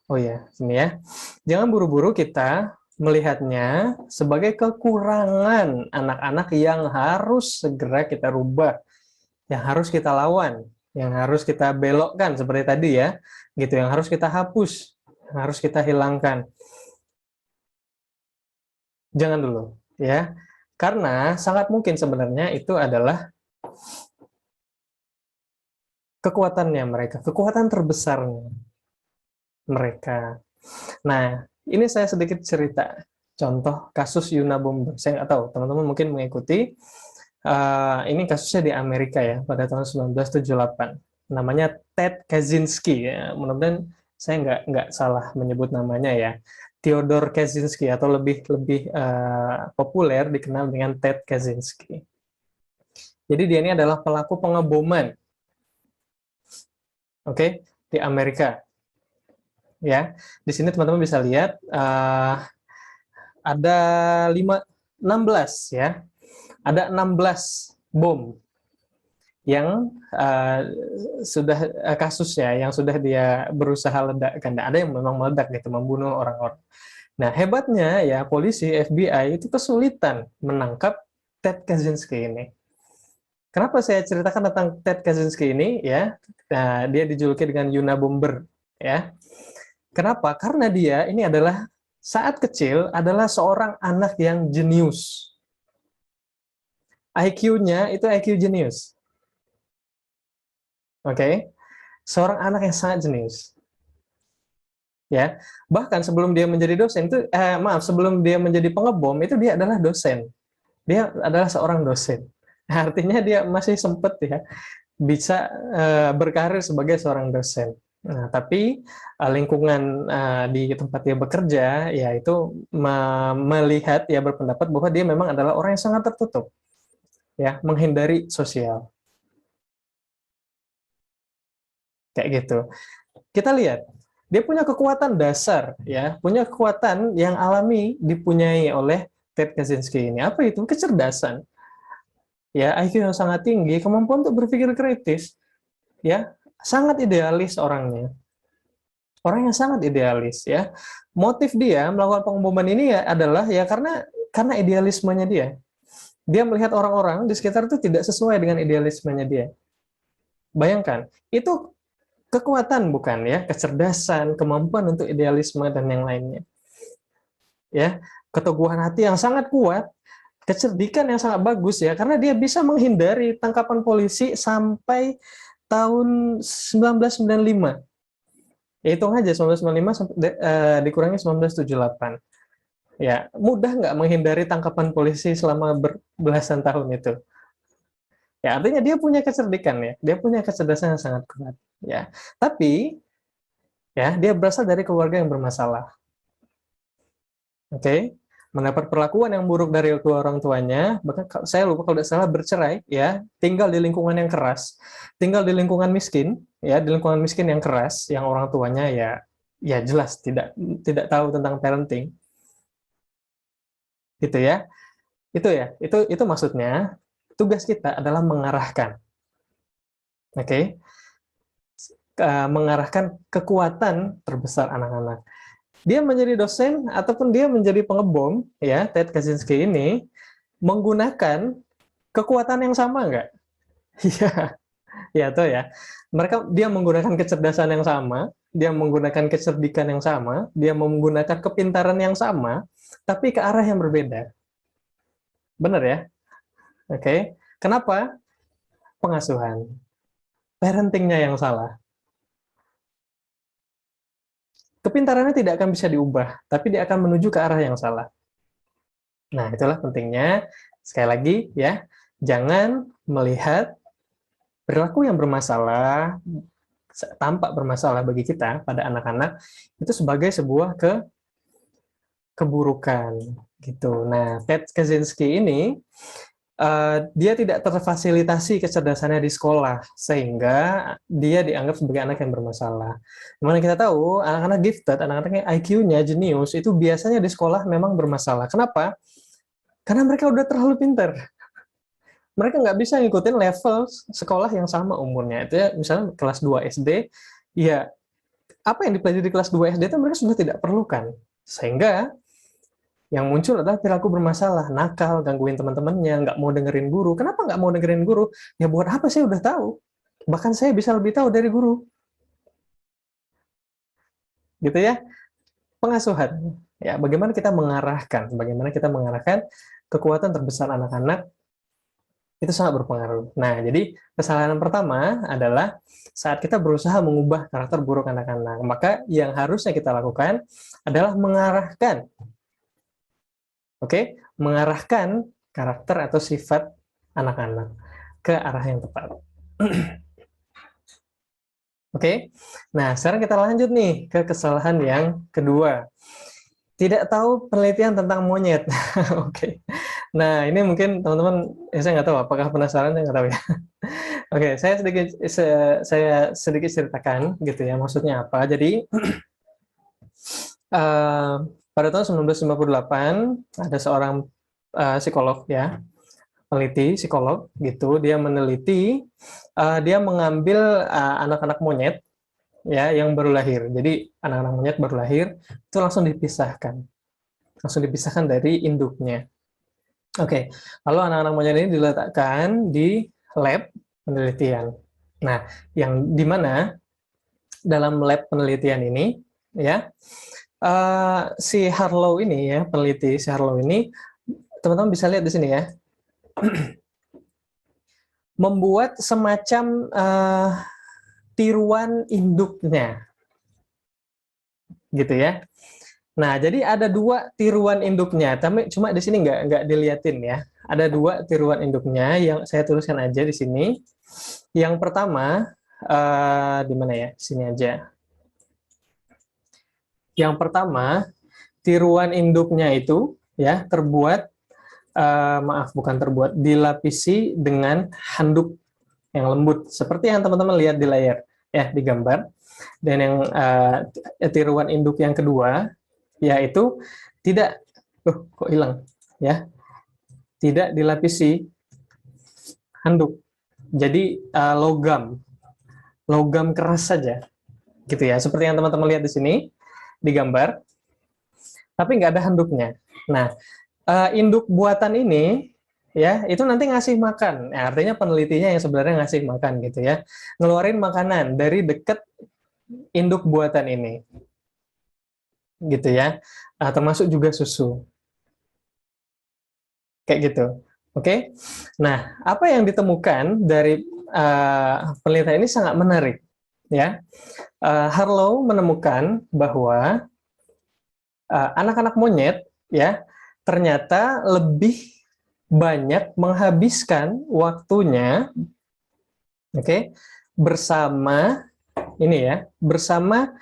oh ya, sini ya. Jangan buru-buru kita melihatnya sebagai kekurangan anak-anak yang harus segera kita rubah, yang harus kita lawan yang harus kita belokkan seperti tadi ya, gitu, yang harus kita hapus, yang harus kita hilangkan. Jangan dulu, ya. Karena sangat mungkin sebenarnya itu adalah kekuatannya mereka, kekuatan terbesarnya mereka. Nah, ini saya sedikit cerita. Contoh kasus Yuna Bomber. Saya nggak tahu, teman-teman mungkin mengikuti. Ini kasusnya di Amerika ya, pada tahun 1978. Namanya Ted Kaczynski. Ya. Mudah-mudahan saya nggak salah menyebut namanya ya. Theodore Kaczynski, atau lebih lebih populer dikenal dengan Ted Kaczynski. Jadi dia ini adalah pelaku pengeboman, oke, di Amerika. Ya, di sini teman-teman bisa lihat ada 16 ya, ada 16 bom yang sudah kasusnya yang sudah dia berusaha ledakkan. Ada yang memang meledak gitu, membunuh orang-orang. Nah, hebatnya ya polisi FBI itu kesulitan menangkap Ted Kaczynski ini. Kenapa saya ceritakan tentang Ted Kaczynski ini ya? Nah, dia dijuluki dengan Yuna Bomber ya. Kenapa? Karena dia ini adalah saat kecil adalah seorang anak yang jenius. IQ-nya itu IQ jenius. Oke. Seorang anak yang sangat jenius. Ya. Bahkan sebelum dia menjadi dosen itu sebelum dia menjadi pengebom itu dia adalah dosen. Dia adalah seorang dosen. Artinya dia masih sempat ya bisa berkarir sebagai seorang dosen. Nah, tapi lingkungan di tempat dia bekerja yaitu melihat, ya berpendapat bahwa dia memang adalah orang yang sangat tertutup, ya, menghindari sosial. Kayak gitu. Kita lihat, dia punya kekuatan dasar, ya, punya kekuatan yang alami dipunyai oleh Ted Kaczynski ini. Apa itu? Kecerdasan. Ya, IQ yang sangat tinggi, kemampuan untuk berpikir kritis, ya, sangat idealis orangnya. Orang yang sangat idealis ya. Motif dia melakukan pengeboman ini ya adalah ya karena idealismenya dia. Dia melihat orang-orang di sekitar itu tidak sesuai dengan idealismenya dia. Bayangkan, itu kekuatan bukan ya, kecerdasan, kemampuan untuk idealisme dan yang lainnya. Ya, keteguhan hati yang sangat kuat, kecerdikan yang sangat bagus ya, karena dia bisa menghindari tangkapan polisi sampai tahun 1995. Ya, hitung aja 1995 dikurangi 1978. Ya, mudah nggak menghindari tangkapan polisi selama berbelasan tahun itu. Ya, artinya dia punya kecerdikan ya, dia punya kecerdasan yang sangat kuat. Ya, tapi ya dia berasal dari keluarga yang bermasalah. Oke, mendapat perlakuan yang buruk dari kedua orang tuanya, bahkan saya lupa kalau tidak salah bercerai, ya, tinggal di lingkungan yang keras, tinggal di lingkungan miskin, ya, di lingkungan miskin yang keras, yang orang tuanya ya jelas tidak tahu tentang parenting, gitu ya, itu maksudnya tugas kita adalah mengarahkan, oke, mengarahkan kekuatan terbesar anak-anak. Dia menjadi dosen ataupun dia menjadi pengebom, ya, Ted Kaczynski ini menggunakan kekuatan yang sama nggak? Iya, ya tuh ya. Dia menggunakan kecerdasan yang sama, dia menggunakan kecerdikan yang sama, dia menggunakan kepintaran yang sama, tapi ke arah yang berbeda. Benar ya? Oke. Kenapa? Pengasuhan. Parentingnya yang salah. Kepintarannya tidak akan bisa diubah, tapi dia akan menuju ke arah yang salah. Nah, itulah pentingnya. Sekali lagi ya, jangan melihat perilaku yang bermasalah, tampak bermasalah bagi kita pada anak-anak itu sebagai sebuah keburukan gitu. Nah, Ted Kaczynski ini dia tidak terfasilitasi kecerdasannya di sekolah sehingga dia dianggap sebagai anak yang bermasalah. Dimana kita tahu anak-anak gifted, anak-anak yang IQ-nya jenius itu biasanya di sekolah memang bermasalah. Kenapa? Karena mereka udah terlalu pintar. Mereka nggak bisa ngikutin level sekolah yang sama umurnya. Itu ya, misalnya kelas 2 SD, ya apa yang dipelajari di kelas 2 SD itu mereka sudah tidak perlukan. Sehingga yang muncul adalah perilaku bermasalah, nakal, gangguin teman-temannya, nggak mau dengerin guru. Kenapa nggak mau dengerin guru? Ya buat apa sih, udah tahu. Bahkan saya bisa lebih tahu dari guru. Gitu ya. Pengasuhan. Ya, bagaimana kita mengarahkan kekuatan terbesar anak-anak itu sangat berpengaruh. Nah, jadi kesalahan pertama adalah saat kita berusaha mengubah karakter buruk anak-anak, maka yang harusnya kita lakukan adalah mengarahkan, mengarahkan karakter atau sifat anak-anak ke arah yang tepat. Nah sekarang kita lanjut nih ke kesalahan yang kedua. Tidak tahu penelitian tentang monyet. Nah ini mungkin teman-teman, saya nggak tahu apakah penasaran, saya nggak tahu ya. Saya sedikit ceritakan gitu ya, maksudnya apa. Jadi pada tahun 1958 ada seorang psikolog ya, peneliti psikolog gitu, dia meneliti, dia mengambil anak-anak monyet ya yang baru lahir. Jadi anak-anak monyet baru lahir itu langsung dipisahkan dari induknya. Lalu anak-anak monyet ini diletakkan di lab penelitian. Nah, yang di mana dalam lab penelitian ini ya, si Harlow ini ya, peneliti si Harlow ini, teman-teman bisa lihat di sini ya, membuat semacam tiruan induknya, gitu ya. Nah, jadi ada 2 tiruan induknya, tapi cuma di sini nggak diliatin ya. Ada 2 tiruan induknya yang saya tuliskan aja di sini. Yang pertama, di mana ya? Sini aja. Yang pertama, tiruan induknya itu ya dilapisi dengan handuk yang lembut, seperti yang teman-teman lihat di layar ya, di gambar. Dan yang tiruan induk yang kedua yaitu tidak kok hilang ya, tidak dilapisi handuk, jadi logam keras saja gitu ya, seperti yang teman-teman lihat di sini di gambar, tapi nggak ada handuknya. Nah, induk buatan ini ya itu nanti ngasih makan, ya, artinya penelitinya yang sebenarnya ngasih makan gitu ya, ngeluarin makanan dari dekat induk buatan ini gitu ya, termasuk juga susu kayak gitu. Nah apa yang ditemukan dari penelitian ini sangat menarik ya. Harlow menemukan bahwa anak-anak monyet ya ternyata lebih banyak menghabiskan waktunya bersama bersama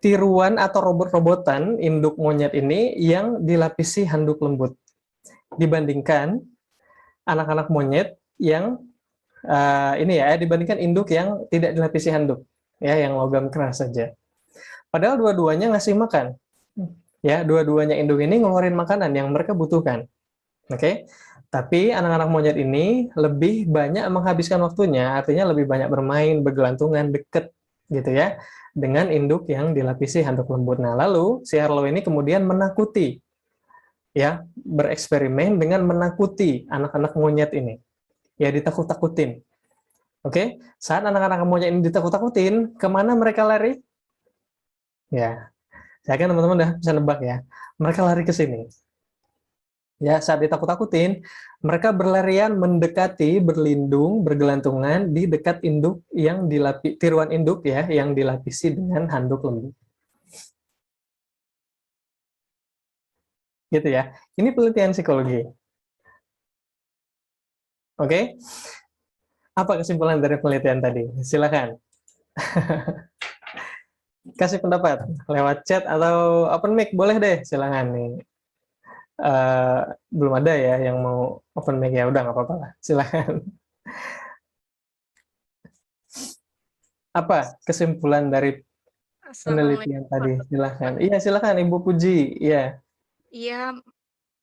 tiruan atau robot-robotan induk monyet ini yang dilapisi handuk lembut dibandingkan anak-anak monyet yang dibandingkan induk yang tidak dilapisi handuk ya, yang logam keras saja. Padahal dua-duanya ngasih makan. Ya, dua-duanya induk ini ngeluarin makanan yang mereka butuhkan. Tapi anak-anak monyet ini lebih banyak menghabiskan waktunya, artinya lebih banyak bermain, bergelantungan, deket gitu ya, dengan induk yang dilapisi handuk lembut. Nah, lalu si Harlow ini kemudian menakuti, ya, bereksperimen dengan menakuti anak-anak monyet ini, ya, ditakut-takutin. Saat anak-anak monyet ini ditakut-takutin, kemana mereka lari? Ya, saya kan teman-teman udah bisa nebak ya, mereka lari ke sini. Ya, saat ditakut-takutin, mereka berlarian mendekati, berlindung, bergelantungan di dekat induk yang tiruan induk ya, yang dilapisi dengan handuk lembut. Gitu ya. Ini penelitian psikologi. Apa kesimpulan dari penelitian tadi? Silakan. Kasih pendapat lewat chat atau open mic, boleh deh, silakan nih. Belum ada ya yang mau open mic, ya udah nggak apa-apa lah, silakan. Apa kesimpulan dari penelitian tadi? Silakan. Iya, silakan Ibu Puji. Iya. Iya,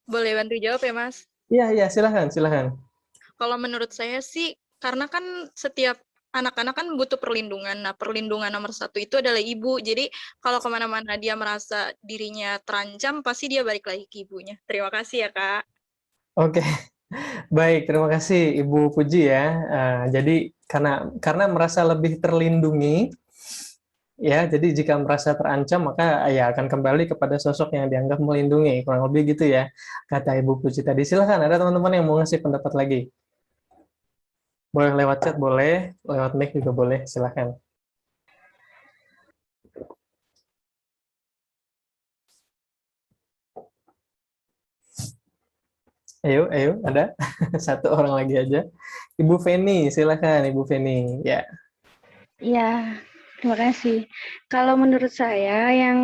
boleh bantu jawab ya, Mas? Iya, silakan. Kalau menurut saya sih, karena kan setiap anak-anak kan butuh perlindungan. Nah, perlindungan nomor 1 itu adalah ibu. Jadi, kalau kemana-mana dia merasa dirinya terancam, pasti dia balik lagi ke ibunya. Terima kasih ya, Kak. Oke. Baik, terima kasih Ibu Puji ya. Jadi karena merasa lebih terlindungi, ya, jadi jika merasa terancam maka ya akan kembali kepada sosok yang dianggap melindungi, kurang lebih gitu ya, kata Ibu Puji tadi. Silahkan, ada teman-teman yang mau ngasih pendapat lagi. Boleh lewat chat, boleh, lewat mic juga boleh, silahkan. Ayo, ayo, ada satu orang lagi aja. Ibu Feni, silahkan Ibu Feni. Ya, Ya, terima kasih. Kalau menurut saya yang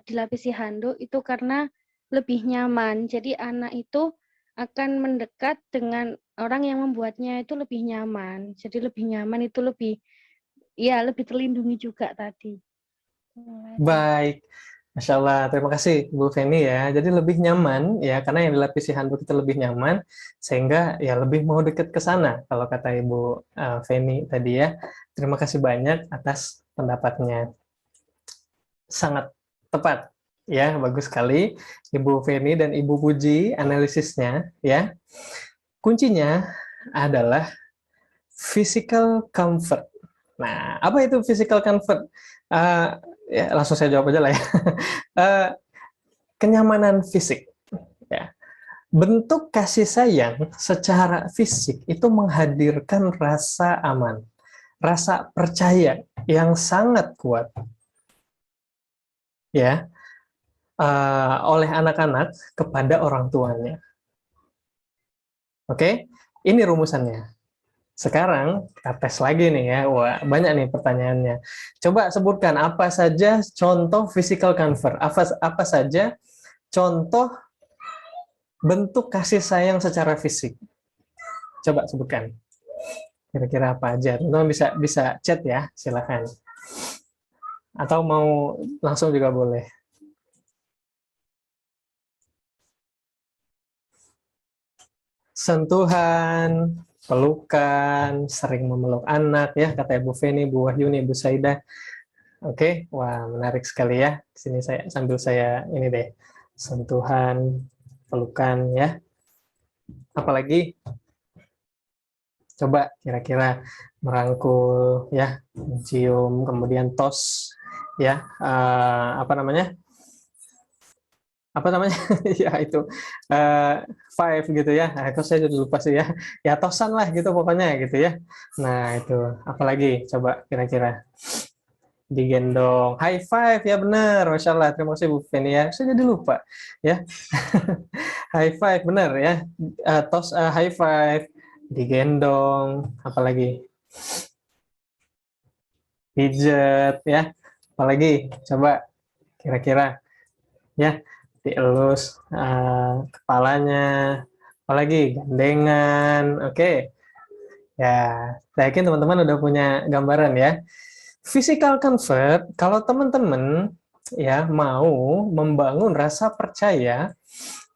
dilapisi handuk itu karena lebih nyaman. Jadi anak itu akan mendekat dengan orang yang membuatnya itu lebih nyaman. Jadi lebih nyaman itu lebih terlindungi juga tadi. Terima kasih. baik. Masya Allah, terima kasih Bu Feni ya. Jadi lebih nyaman ya, karena yang dilapisi handuk itu lebih nyaman, sehingga ya lebih mau deket ke sana, kalau kata Ibu Feni tadi ya. Terima kasih banyak atas pendapatnya. Sangat tepat ya, bagus sekali Ibu Feni dan Ibu Puji analisisnya ya. Kuncinya adalah physical comfort. Nah, apa itu physical comfort? Ya, langsung saya jawab aja lah ya. Kenyamanan fisik. Ya. Bentuk kasih sayang secara fisik itu menghadirkan rasa aman, rasa percaya yang sangat kuat, ya, oleh anak-anak kepada orang tuanya. Oke, ini rumusannya. Sekarang kita tes lagi nih ya. Wah, banyak nih pertanyaannya. Coba sebutkan apa saja contoh physical comfort. Apa saja contoh bentuk kasih sayang secara fisik. Coba sebutkan. Kira-kira apa aja? Teman-teman bisa bisa chat ya, silakan. Atau mau langsung juga boleh. Sentuhan, pelukan, sering memeluk anak ya, kata Ibu Feni, Bu Wahyuni, Bu Saidah. Oke, wah menarik sekali ya. Sini saya ini deh, sentuhan, pelukan ya. Apalagi coba kira-kira merangkul ya, mencium, kemudian tos ya, apa namanya? Apa namanya? Ya itu five gitu ya. Nah, itu saya jadi lupa sih ya. Ya tosan lah gitu pokoknya gitu ya. Nah, itu apalagi coba kira-kira digendong, high five ya, benar, masya Allah, terima kasih Bu Feni ya, saya jadi lupa ya. High five benar ya. Tos, high five, digendong, apalagi pijet ya, apalagi coba kira-kira ya, dielus kepalanya, apalagi gandengan. Oke ya, saya yakin teman-teman udah punya gambaran ya. Physical comfort, kalau teman-teman ya mau membangun rasa percaya,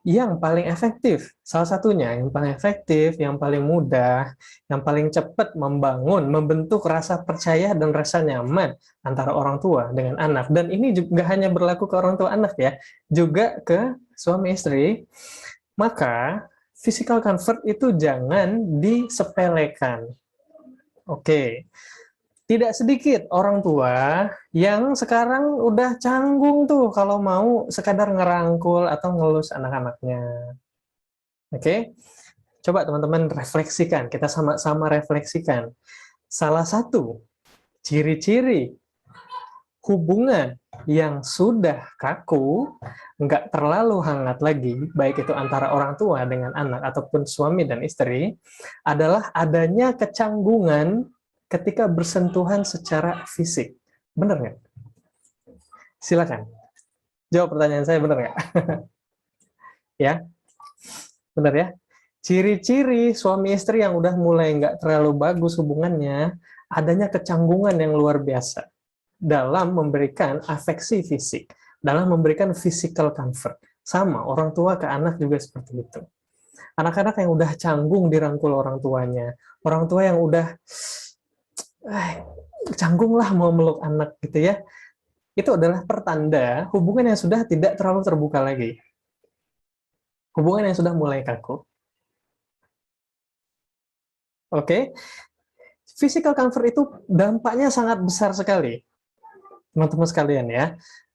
yang paling efektif, salah satunya yang paling efektif, yang paling mudah, yang paling cepat membentuk rasa percaya dan rasa nyaman antara orang tua dengan anak. Dan ini juga hanya berlaku ke orang tua anak ya, juga ke suami istri. Maka physical comfort itu jangan disepelekan. Oke. Tidak sedikit orang tua yang sekarang udah canggung tuh kalau mau sekadar ngerangkul atau ngelus anak-anaknya. Oke, coba teman-teman refleksikan, kita sama-sama refleksikan. Salah satu ciri-ciri hubungan yang sudah kaku, nggak terlalu hangat lagi, baik itu antara orang tua dengan anak ataupun suami dan istri, adalah adanya kecanggungan ketika bersentuhan secara fisik. Benar nggak? Silakan. Jawab pertanyaan saya, benar nggak? Ya, benar ya? Ciri-ciri suami istri yang udah mulai nggak terlalu bagus hubungannya, adanya kecanggungan yang luar biasa dalam memberikan afeksi fisik, dalam memberikan physical comfort. Sama, orang tua ke anak juga seperti itu. Anak-anak yang udah canggung dirangkul orang tuanya, orang tua yang udah canggung lah mau meluk anak gitu ya, itu adalah pertanda hubungan yang sudah tidak terlalu terbuka lagi. Hubungan yang sudah mulai kaku. Oke, physical comfort itu dampaknya sangat besar sekali, teman-teman sekalian ya,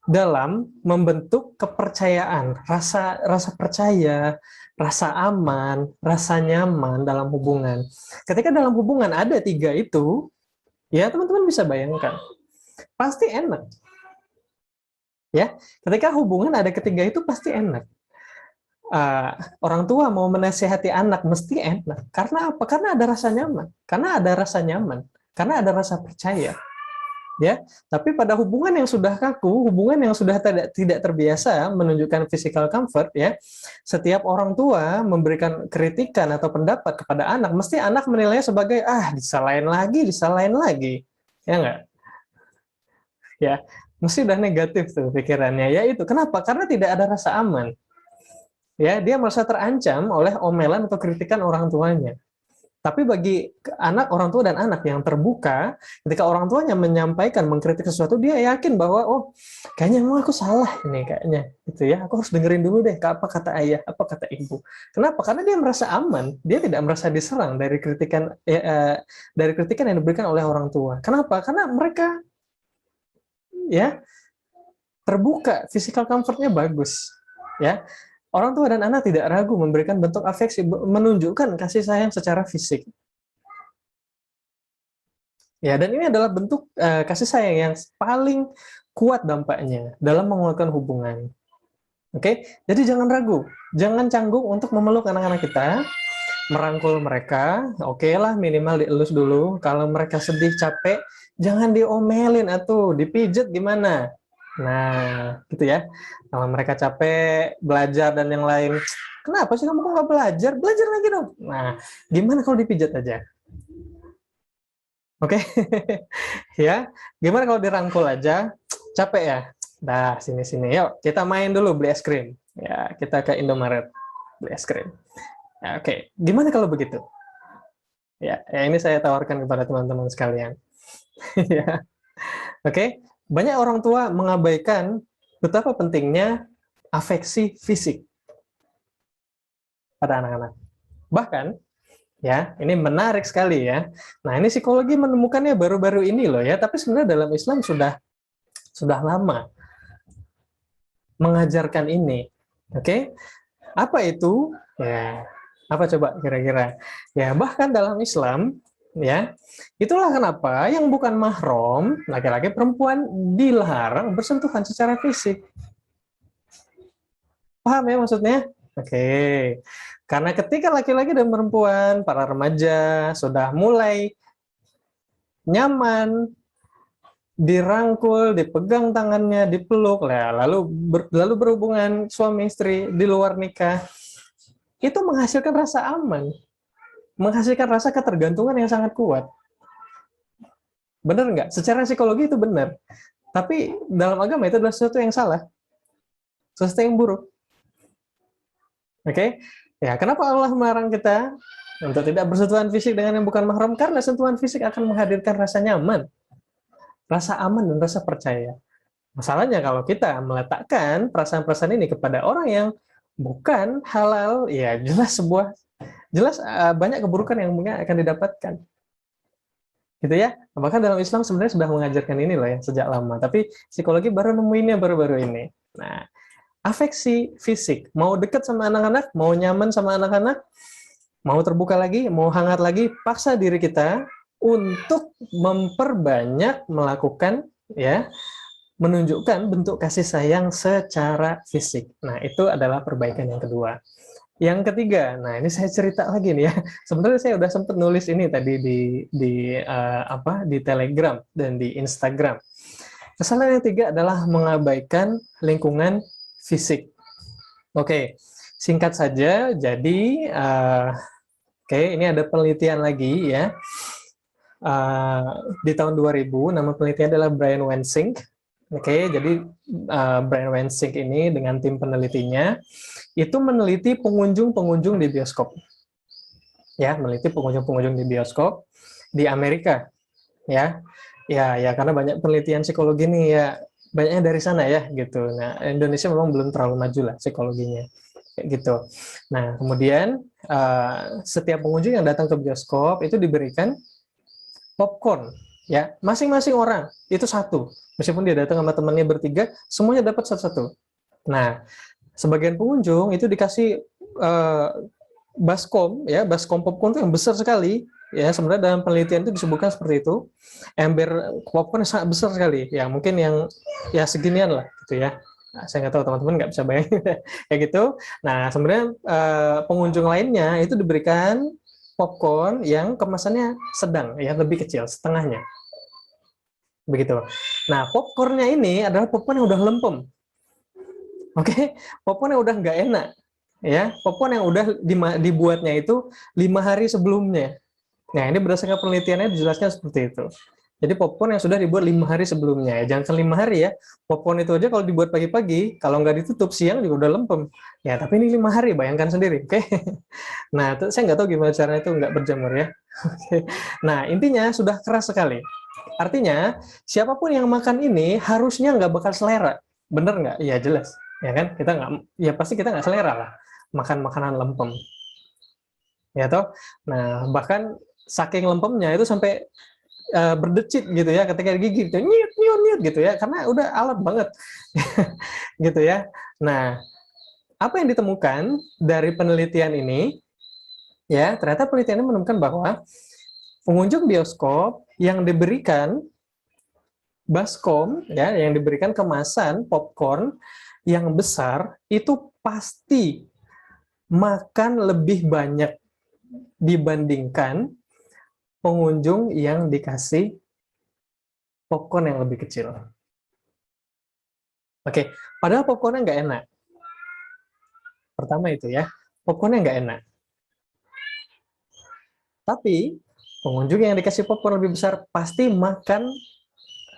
dalam membentuk kepercayaan, rasa percaya, rasa aman, rasa nyaman dalam hubungan. Ketika dalam hubungan ada 3 itu, ya teman-teman bisa bayangkan, pasti enak. Ya, ketika hubungan ada ketiga itu pasti enak. Orang tua mau menasihati anak mesti enak. Karena apa? Karena ada rasa nyaman. Karena ada rasa nyaman. Karena ada rasa percaya. Ya, tapi pada hubungan yang sudah kaku, hubungan yang sudah tidak terbiasa menunjukkan physical comfort, ya, setiap orang tua memberikan kritikan atau pendapat kepada anak, mesti anak menilainya sebagai disalahin lagi, ya enggak? Ya, mesti udah negatif tuh pikirannya. Ya itu kenapa? Karena tidak ada rasa aman. Ya, dia merasa terancam oleh omelan atau kritikan orang tuanya. Tapi bagi orang tua dan anak yang terbuka, ketika orang tuanya menyampaikan, mengkritik sesuatu, dia yakin bahwa kayaknya emang aku salah ini kayaknya, gitu ya. Aku harus dengerin dulu deh apa kata ayah, apa kata ibu. Kenapa? Karena dia merasa aman, dia tidak merasa diserang dari kritikan yang diberikan oleh orang tua. Kenapa? Karena mereka ya terbuka, physical comfort-nya bagus, ya. Orang tua dan anak tidak ragu memberikan bentuk afeksi, menunjukkan kasih sayang secara fisik. Ya, dan ini adalah bentuk kasih sayang yang paling kuat dampaknya dalam menguatkan hubungan. Oke, jadi jangan ragu, jangan canggung untuk memeluk anak-anak kita, merangkul mereka. Oke lah, minimal dielus dulu. Kalau mereka sedih, capek, jangan diomelin atau dipijit gimana. Nah, gitu ya. Kalau mereka capek, belajar dan yang lain, kenapa sih kamu kok nggak belajar? Belajar lagi dong. Nah, gimana kalau dipijat aja? Oke, ya. Gimana kalau dirangkul aja? Capek ya? Nah, sini-sini. Yuk, kita main dulu beli es krim. Ya, kita ke Indomaret beli es krim. Ya, oke. Gimana kalau begitu? Ya, ini saya tawarkan kepada teman-teman sekalian. Ya. Oke. Banyak orang tua mengabaikan betapa pentingnya afeksi fisik pada anak-anak. Bahkan, ya, ini menarik sekali ya. Nah, ini psikologi menemukannya baru-baru ini loh ya, tapi sebenarnya dalam Islam sudah lama mengajarkan ini. Oke? Apa itu? Ya, apa coba kira-kira? Ya, bahkan dalam Islam, ya, itulah kenapa yang bukan mahram, laki-laki perempuan, dilarang bersentuhan secara fisik. Paham ya maksudnya? Oke. Karena ketika laki-laki dan perempuan, para remaja sudah mulai nyaman, dirangkul, dipegang tangannya, dipeluk, lalu berhubungan suami istri di luar nikah, itu menghasilkan rasa aman, menghasilkan rasa ketergantungan yang sangat kuat. Benar nggak? Secara psikologi itu benar. Tapi dalam agama itu adalah sesuatu yang salah. Sesuatu yang buruk. Oke? Ya, kenapa Allah melarang kita untuk tidak bersentuhan fisik dengan yang bukan mahram? Karena sentuhan fisik akan menghadirkan rasa nyaman, rasa aman, dan rasa percaya. Masalahnya kalau kita meletakkan perasaan-perasaan ini kepada orang yang bukan halal, ya jelas banyak keburukan yang mungkin akan didapatkan. Gitu ya. Bahkan dalam Islam sebenarnya sudah mengajarkan ini loh ya sejak lama, tapi psikologi baru nemuinnya baru-baru ini. Nah, afeksi fisik, mau dekat sama anak-anak, mau nyaman sama anak-anak, mau terbuka lagi, mau hangat lagi, paksa diri kita untuk memperbanyak melakukan ya, menunjukkan bentuk kasih sayang secara fisik. Nah, itu adalah perbaikan yang kedua. Yang ketiga, nah ini saya cerita lagi nih ya. Sebenarnya saya udah sempat nulis ini tadi di Telegram dan di Instagram. Kesalahan yang ketiga adalah mengabaikan lingkungan fisik. Oke, singkat saja. Jadi, ini ada penelitian lagi ya. Di tahun 2000, nama penelitian adalah Brian Wensink. Jadi Brian Wensink ini dengan tim penelitinya itu meneliti pengunjung-pengunjung di bioskop. Ya, meneliti pengunjung-pengunjung di bioskop di Amerika. Ya, karena banyak penelitian psikologi nih ya, banyaknya dari sana ya gitu. Nah, Indonesia memang belum terlalu maju lah psikologinya. kayak gitu. Nah, kemudian setiap pengunjung yang datang ke bioskop itu diberikan popcorn, ya, masing-masing orang itu satu. Meskipun dia datang sama temannya bertiga, semuanya dapat satu-satu. Nah, sebagian pengunjung itu dikasih baskom, ya, baskom popcorn itu yang besar sekali. Ya, sebenarnya dalam penelitian itu disebutkan seperti itu. Ember popcorn yang sangat besar sekali. Ya, mungkin yang ya seginian lah, gitu ya. Nah, saya nggak tahu teman-teman nggak bisa bayangin kayak gitu. Nah, sebenarnya pengunjung lainnya itu diberikan popcorn yang kemasannya sedang, ya, lebih kecil, setengahnya. Begitu. Nah, popcornnya ini adalah popcorn yang udah lempem. Oke, popcorn yang udah nggak enak. Ya, popcorn yang udah dibuatnya itu 5 hari sebelumnya. Nah, ini berdasarkan penelitiannya dijelaskan seperti itu. Jadi popcorn yang sudah dibuat 5 hari sebelumnya. Ya, jangan 5 hari ya. Popcorn itu aja kalau dibuat pagi-pagi, kalau nggak ditutup siang juga udah lempem. Ya, tapi ini 5 hari, bayangkan sendiri. Oke. Nah, saya nggak tahu gimana caranya itu nggak berjamur ya. Oke. Nah, intinya sudah keras sekali. Artinya, siapapun yang makan ini harusnya nggak bakal selera. Bener nggak? Iya, jelas. Ya kan? Kita nggak, ya pasti kita nggak selera lah makan makanan lempem. Ya toh? Nah, bahkan saking lempemnya itu sampai berdecit gitu ya ketika gigit gitu, nyut nyut nyut gitu ya, karena udah alot banget. Gitu ya. Nah, apa yang ditemukan dari penelitian ini? Ya, ternyata penelitian ini menemukan bahwa pengunjung bioskop yang diberikan baskom, ya, yang diberikan kemasan popcorn yang besar itu pasti makan lebih banyak dibandingkan pengunjung yang dikasih popcorn yang lebih kecil. Oke, padahal popcornnya nggak enak. Pertama itu ya, popcornnya nggak enak. Tapi pengunjung yang dikasih popcorn lebih besar pasti makan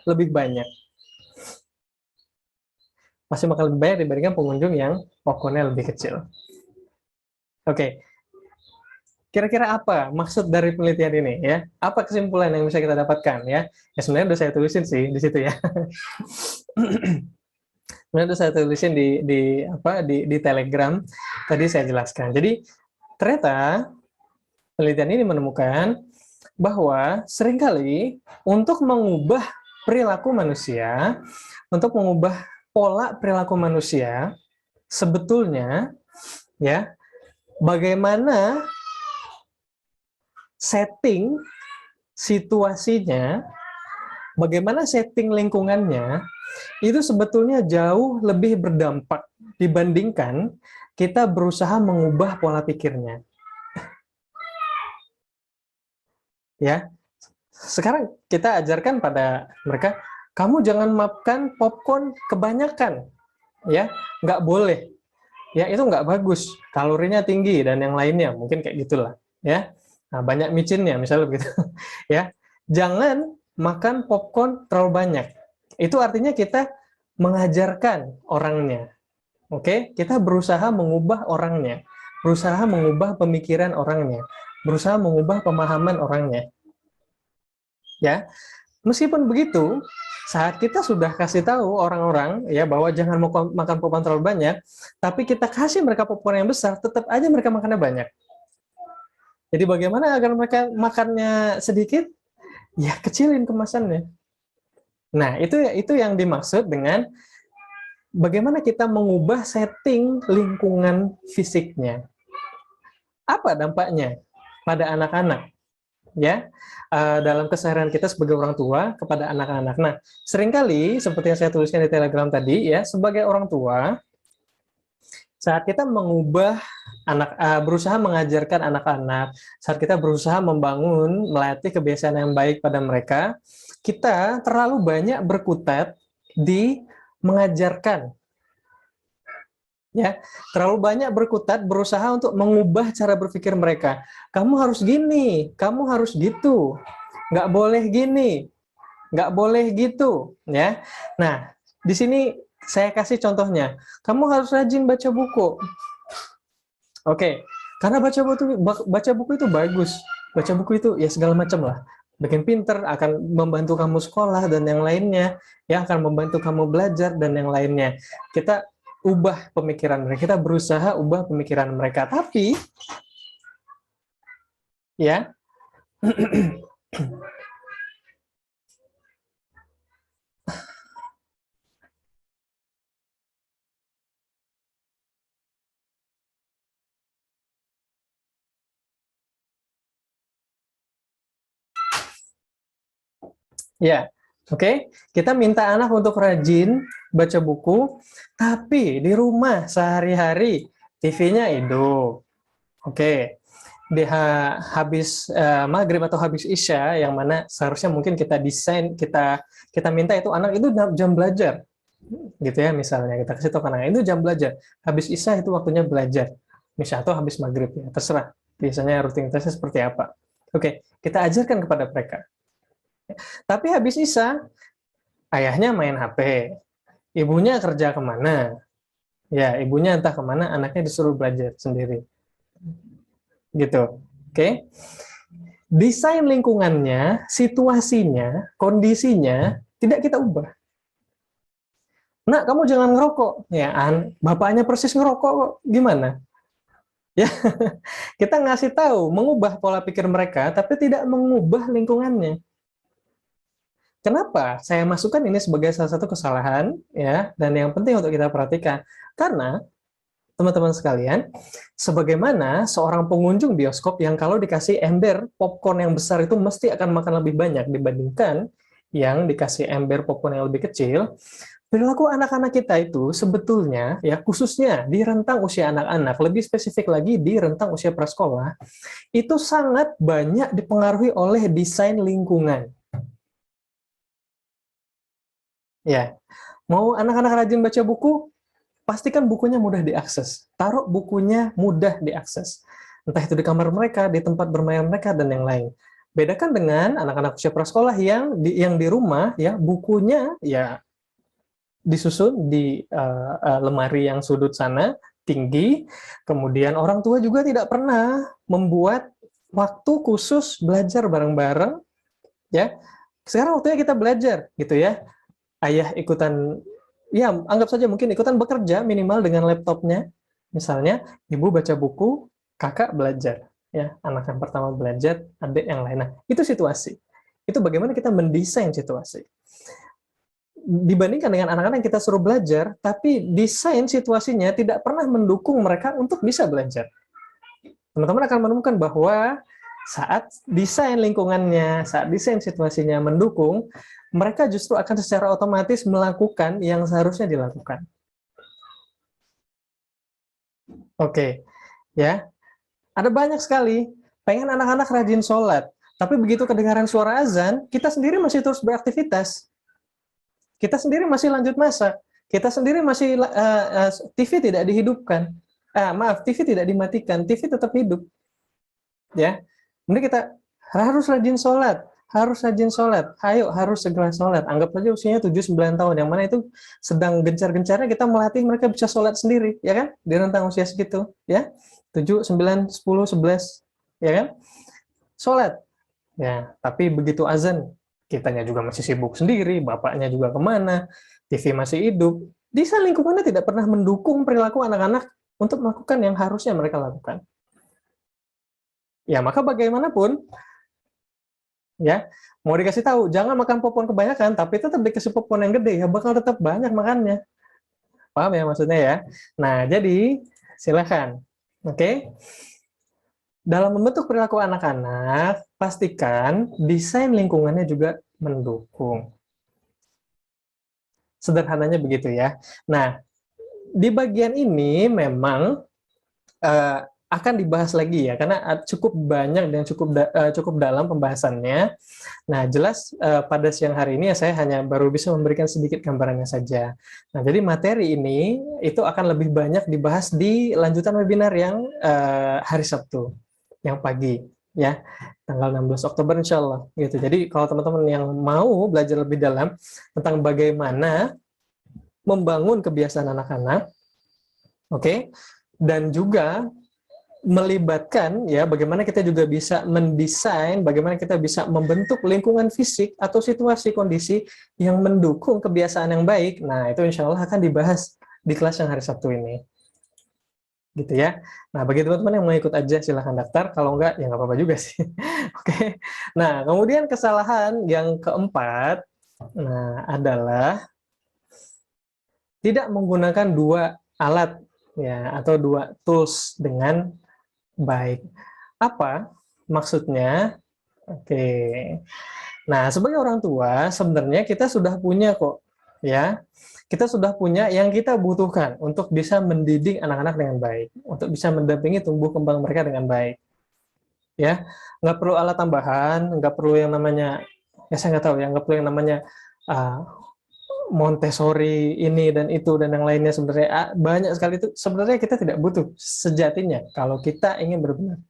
lebih banyak. Pasti makan lebih banyak dibandingkan pengunjung yang popcornnya lebih kecil. Oke, kira-kira apa maksud dari penelitian ini ya? Apa kesimpulan yang bisa kita dapatkan ya? Ya sebenarnya udah saya tulisin sih di situ ya. Sebenarnya udah saya tulisin di Telegram. Tadi saya jelaskan. Jadi ternyata penelitian ini menemukan bahwa seringkali untuk mengubah perilaku manusia, untuk mengubah pola perilaku manusia, sebetulnya ya bagaimana setting situasinya, bagaimana setting lingkungannya, itu sebetulnya jauh lebih berdampak dibandingkan kita berusaha mengubah pola pikirnya. Ya, sekarang kita ajarkan pada mereka, kamu jangan makan popcorn kebanyakan, ya, nggak boleh, ya, itu nggak bagus, kalorinya tinggi dan yang lainnya, mungkin kayak gitulah, ya. Nah, banyak micinnya misalnya begitu, ya. Jangan makan popcorn terlalu banyak. Itu artinya kita mengajarkan orangnya, oke? Kita berusaha mengubah orangnya, berusaha mengubah pemikiran orangnya, berusaha mengubah pemahaman orangnya. Ya, meskipun begitu, saat kita sudah kasih tahu orang-orang ya bahwa jangan makan popcorn terlalu banyak, tapi kita kasih mereka popcorn yang besar, tetap aja mereka makannya banyak. Jadi bagaimana agar mereka makannya sedikit? Ya kecilin kemasannya. Nah, itu yang dimaksud dengan bagaimana kita mengubah setting lingkungan fisiknya. Apa dampaknya pada anak-anak? Ya, dalam keseharian kita sebagai orang tua kepada anak-anak. Nah, seringkali seperti yang saya tuliskan di Telegram tadi, ya, sebagai orang tua, saat kita mengubah berusaha mengajarkan anak-anak, saat kita berusaha membangun, melatih kebiasaan yang baik pada mereka, kita terlalu banyak berkutat di mengajarkan. Ya, terlalu banyak berkutat berusaha untuk mengubah cara berpikir mereka. Kamu harus gini, kamu harus gitu, nggak boleh gini, nggak boleh gitu, ya. Nah, di sini saya kasih contohnya. Kamu harus rajin baca buku. Oke, karena baca buku itu bagus. Baca buku itu ya segala macam lah. Bikin pinter, akan membantu kamu sekolah dan yang lainnya, ya akan membantu kamu belajar dan yang lainnya. Kita ubah pemikiran mereka, kita berusaha ubah pemikiran mereka, tapi ya ya, oke. Kita minta anak untuk rajin baca buku, tapi di rumah sehari-hari TV-nya hidup. Oke. Habis maghrib atau habis isya, yang mana seharusnya mungkin kita desain, kita minta itu anak itu jam belajar, gitu ya, misalnya kita kasih tahu ke anak itu jam belajar, habis isya itu waktunya belajar, misalnya, atau habis maghrib, ya terserah biasanya rutinitasnya seperti apa. Oke, kita ajarkan kepada mereka. Tapi habis isya, ayahnya main HP, ibunya kerja kemana, ya ibunya entah kemana, anaknya disuruh belajar sendiri, gitu. Oke, desain lingkungannya, situasinya, kondisinya tidak kita ubah. Nak, kamu jangan ngerokok, ya bapaknya persis ngerokok kok, gimana? Ya, kita ngasih tahu, mengubah pola pikir mereka, tapi tidak mengubah lingkungannya. Kenapa saya masukkan ini sebagai salah satu kesalahan, ya, dan yang penting untuk kita perhatikan? Karena teman-teman sekalian, sebagaimana seorang pengunjung bioskop yang kalau dikasih ember popcorn yang besar itu mesti akan makan lebih banyak dibandingkan yang dikasih ember popcorn yang lebih kecil, perilaku anak-anak kita itu sebetulnya, ya khususnya di rentang usia anak-anak, lebih spesifik lagi di rentang usia prasekolah, itu sangat banyak dipengaruhi oleh desain lingkungan. Ya, mau anak-anak rajin baca buku, pastikan bukunya mudah diakses. Taruh bukunya mudah diakses. Entah itu di kamar mereka, di tempat bermain mereka, dan yang lain. Bedakan dengan anak-anak usia prasekolah yang di rumah, ya bukunya ya disusun di lemari yang sudut sana, tinggi. Kemudian orang tua juga tidak pernah membuat waktu khusus belajar bareng-bareng. Ya, sekarang waktunya kita belajar, gitu ya. Ayah ikutan, ya anggap saja mungkin ikutan bekerja minimal dengan laptopnya, misalnya ibu baca buku, kakak belajar, ya anak yang pertama belajar, adik yang lain. Nah, itu situasi. Itu bagaimana kita mendesain situasi. Dibandingkan dengan anak-anak yang kita suruh belajar, tapi desain situasinya tidak pernah mendukung mereka untuk bisa belajar. Teman-teman akan menemukan bahwa saat desain lingkungannya, saat desain situasinya mendukung, mereka justru akan secara otomatis melakukan yang seharusnya dilakukan. Oke, ya. Ada banyak sekali pengen anak-anak rajin sholat, tapi begitu kedengaran suara azan, kita sendiri masih terus beraktivitas. Kita sendiri masih lanjut masak. Kita sendiri masih TV tidak dihidupkan. Maaf, TV tidak dimatikan, TV tetap hidup. Ya, kemudian kita harus rajin sholat. Harus rajin sholat, ayo harus segera sholat. Anggap saja usianya 7-9 tahun, yang mana itu sedang gencar-gencarnya kita melatih mereka bisa sholat sendiri, ya kan? Di rentang usia segitu, ya. 7, 9, 10, 11, ya kan? Sholat. Ya, tapi begitu azan, kitanya juga masih sibuk sendiri, bapaknya juga kemana, TV masih hidup. Desain lingkungannya tidak pernah mendukung perilaku anak-anak untuk melakukan yang harusnya mereka lakukan. Ya, maka bagaimanapun, ya mau dikasih tahu jangan makan popcorn kebanyakan, tapi tetap dikasih popcorn yang gede, ya bakal tetap banyak makannya. Paham ya maksudnya ya? Nah, jadi silakan. Oke. Dalam membentuk perilaku anak-anak, pastikan desain lingkungannya juga mendukung. Sederhananya begitu ya. Nah, di bagian ini memang akan dibahas lagi ya, karena cukup banyak dan cukup dalam pembahasannya. Nah, jelas pada siang hari ini ya saya hanya baru bisa memberikan sedikit gambarannya saja. Nah, jadi materi ini itu akan lebih banyak dibahas di lanjutan webinar yang hari Sabtu, yang pagi, ya, tanggal 16 Oktober insya Allah. Gitu. Jadi kalau teman-teman yang mau belajar lebih dalam tentang bagaimana membangun kebiasaan anak-anak, oke, dan juga melibatkan ya bagaimana kita juga bisa mendesain, bagaimana kita bisa membentuk lingkungan fisik atau situasi kondisi yang mendukung kebiasaan yang baik. Nah, itu insya Allah akan dibahas di kelas yang hari Sabtu ini. Gitu ya. Nah, bagi teman-teman yang mau ikut aja silahkan daftar, kalau enggak ya nggak apa-apa juga sih. Oke. Nah, kemudian kesalahan yang keempat adalah tidak menggunakan dua alat ya atau dua tools dengan baik. Apa maksudnya? Oke. Nah, sebagai orang tua sebenarnya kita sudah punya kok ya. Kita sudah punya yang kita butuhkan untuk bisa mendidik anak-anak dengan baik, untuk bisa mendampingi tumbuh kembang mereka dengan baik. Ya, nggak perlu alat tambahan, nggak perlu yang namanya, ya saya nggak tahu ya, nggak perlu yang namanya uh, Montessori ini dan itu dan yang lainnya. Sebenarnya banyak sekali itu sebenarnya kita tidak butuh sejatinya kalau kita ingin berbenar.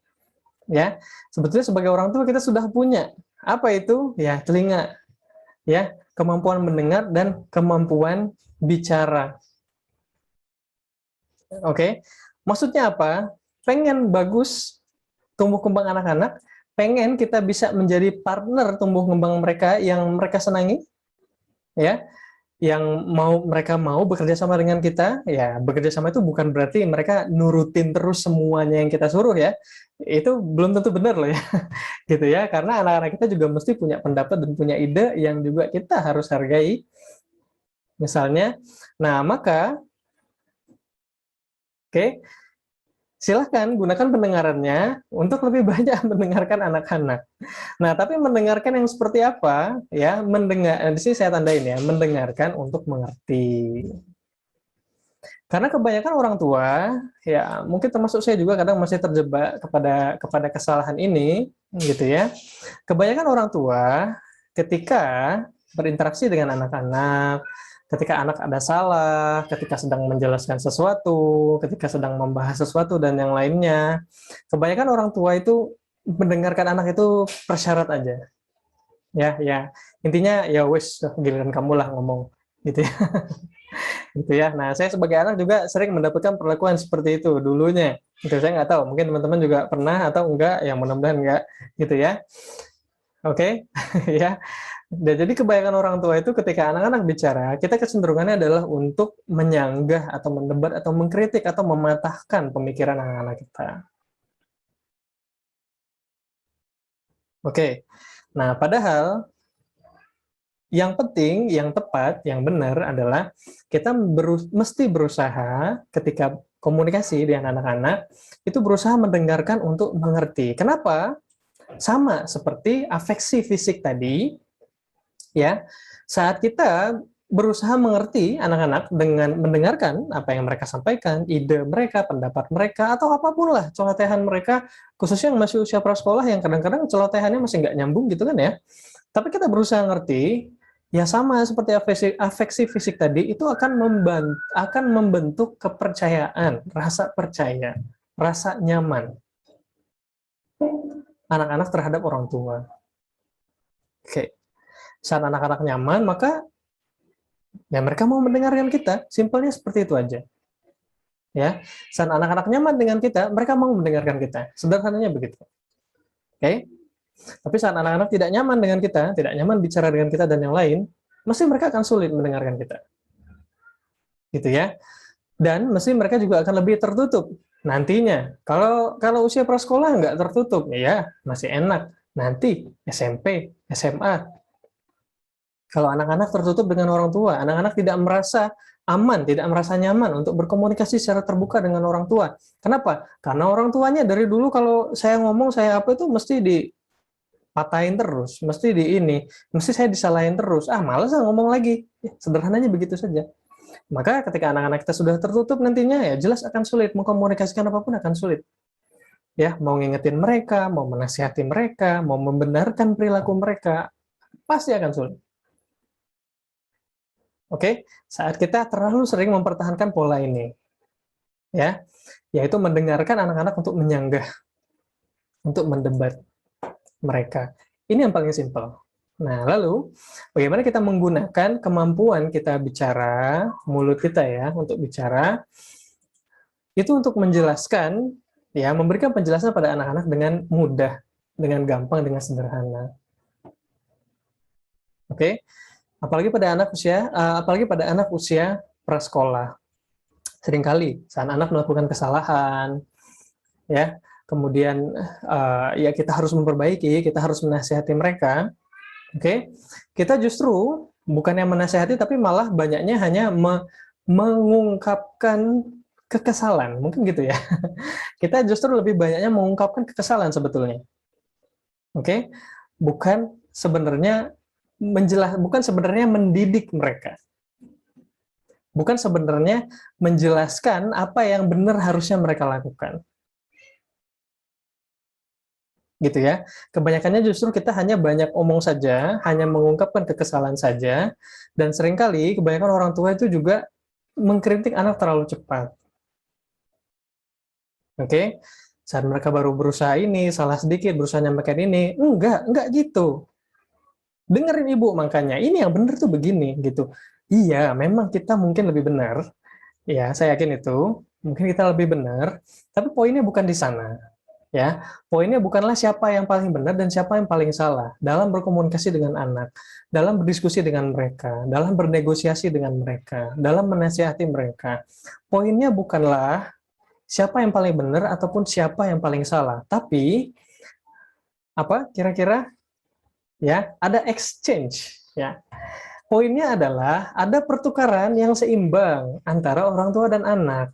Ya, sebetulnya sebagai orang tua kita sudah punya apa itu? Ya, telinga, ya, kemampuan mendengar dan kemampuan bicara. Oke, maksudnya apa? Pengen bagus tumbuh kembang anak-anak, pengen kita bisa menjadi partner tumbuh kembang mereka yang mereka senangi, ya, yang mereka mau bekerja sama dengan kita. Ya, bekerja sama itu bukan berarti mereka nurutin terus semuanya yang kita suruh ya. Itu belum tentu benar loh ya. Gitu ya, karena anak-anak kita juga mesti punya pendapat dan punya ide yang juga kita harus hargai. Misalnya, nah maka oke, silahkan gunakan pendengarannya untuk lebih banyak mendengarkan anak-anak. Nah, tapi mendengarkan yang seperti apa? Ya, di sini saya tandain ya, mendengarkan untuk mengerti. Karena kebanyakan orang tua, ya mungkin termasuk saya juga kadang masih terjebak kepada kesalahan ini, gitu ya. Kebanyakan orang tua ketika berinteraksi dengan anak-anak, ketika anak ada salah, ketika sedang menjelaskan sesuatu, ketika sedang membahas sesuatu dan yang lainnya, kebanyakan orang tua itu mendengarkan anak itu persyarat aja. Ya, intinya ya wis giliran kamu lah ngomong, gitu ya. Gitu ya. Nah, saya sebagai anak juga sering mendapatkan perlakuan seperti itu dulunya. Itu saya nggak tahu, mungkin teman-teman juga pernah atau enggak, ya mudah-mudahan enggak, gitu ya. Oke, ya. Dan jadi kebanyakan orang tua itu ketika anak-anak bicara, kita kecenderungannya adalah untuk menyanggah atau mendebat atau mengkritik atau mematahkan pemikiran anak-anak kita. Oke. Nah, padahal yang penting, yang tepat, yang benar adalah kita mesti berusaha ketika komunikasi dengan anak-anak, itu berusaha mendengarkan untuk mengerti. Kenapa? Sama seperti afeksi fisik tadi, ya. Saat kita berusaha mengerti anak-anak dengan mendengarkan apa yang mereka sampaikan, ide mereka, pendapat mereka, atau apapun lah celotehan mereka, khususnya yang masih usia prasekolah yang kadang-kadang celotehannya masih nggak nyambung gitu kan ya. Tapi kita berusaha ngerti, ya sama seperti afeksi fisik tadi, itu akan membentuk kepercayaan, rasa percaya, rasa nyaman anak-anak terhadap orang tua. Oke. Saat anak-anak nyaman, maka ya mereka mau mendengarkan kita. Simpelnya seperti itu aja. Ya, saat anak-anak nyaman dengan kita, mereka mau mendengarkan kita. Sederhananya begitu. Oke. Tapi saat anak-anak tidak nyaman dengan kita, tidak nyaman bicara dengan kita dan yang lain, mesti mereka akan sulit mendengarkan kita. Gitu ya. Dan mesti mereka juga akan lebih tertutup nantinya. Kalau usia prasekolah nggak tertutup, ya masih enak. Nanti SMP, SMA, kalau anak-anak tertutup dengan orang tua, anak-anak tidak merasa aman, tidak merasa nyaman untuk berkomunikasi secara terbuka dengan orang tua. Kenapa? Karena orang tuanya dari dulu kalau saya ngomong, saya apa itu mesti patahin terus, mesti saya disalahin terus. Malas ngomong lagi. Sederhananya begitu saja. Maka ketika anak-anak kita sudah tertutup nantinya, ya jelas akan sulit mengkomunikasikan apapun, akan sulit. Ya, mau ngingetin mereka, mau menasihati mereka, mau membenarkan perilaku mereka, pasti akan sulit. Oke, saat kita terlalu sering mempertahankan pola ini, ya, yaitu mendengarkan anak-anak untuk menyanggah, untuk mendebat mereka. Ini yang paling simpel. Nah, lalu bagaimana kita menggunakan kemampuan kita bicara, mulut kita ya, untuk bicara, itu untuk menjelaskan, ya, memberikan penjelasan pada anak-anak dengan mudah, dengan gampang, dengan sederhana. Oke, apalagi pada anak usia prasekolah. Seringkali saat anak melakukan kesalahan, ya, kemudian ya kita harus memperbaiki, kita harus menasihati mereka. Oke, kita justru bukannya menasihati, tapi malah banyaknya hanya mengungkapkan kekesalan, mungkin gitu ya. Kita justru lebih banyaknya mengungkapkan kekesalan sebetulnya. Oke, bukan sebenarnya bukan sebenarnya mendidik mereka. Bukan sebenarnya menjelaskan apa yang benar harusnya mereka lakukan. Gitu ya. Kebanyakannya justru kita hanya banyak omong saja, hanya mengungkapkan kekesalan saja, dan seringkali kebanyakan orang tua itu juga mengkritik anak terlalu cepat. Oke? Saat mereka baru berusaha ini, salah sedikit, berusaha nyampaikan ini, enggak gitu. Dengerin ibu makanya, ini yang benar tuh begini, gitu. Iya, memang kita mungkin lebih benar, ya, saya yakin itu, mungkin kita lebih benar, tapi poinnya bukan di sana. Ya, poinnya bukanlah siapa yang paling benar dan siapa yang paling salah dalam berkomunikasi dengan anak, dalam berdiskusi dengan mereka, dalam bernegosiasi dengan mereka, dalam menasihati mereka. Poinnya bukanlah siapa yang paling benar ataupun siapa yang paling salah, tapi apa kira-kira ya, ada exchange ya. Poinnya adalah ada pertukaran yang seimbang antara orang tua dan anak.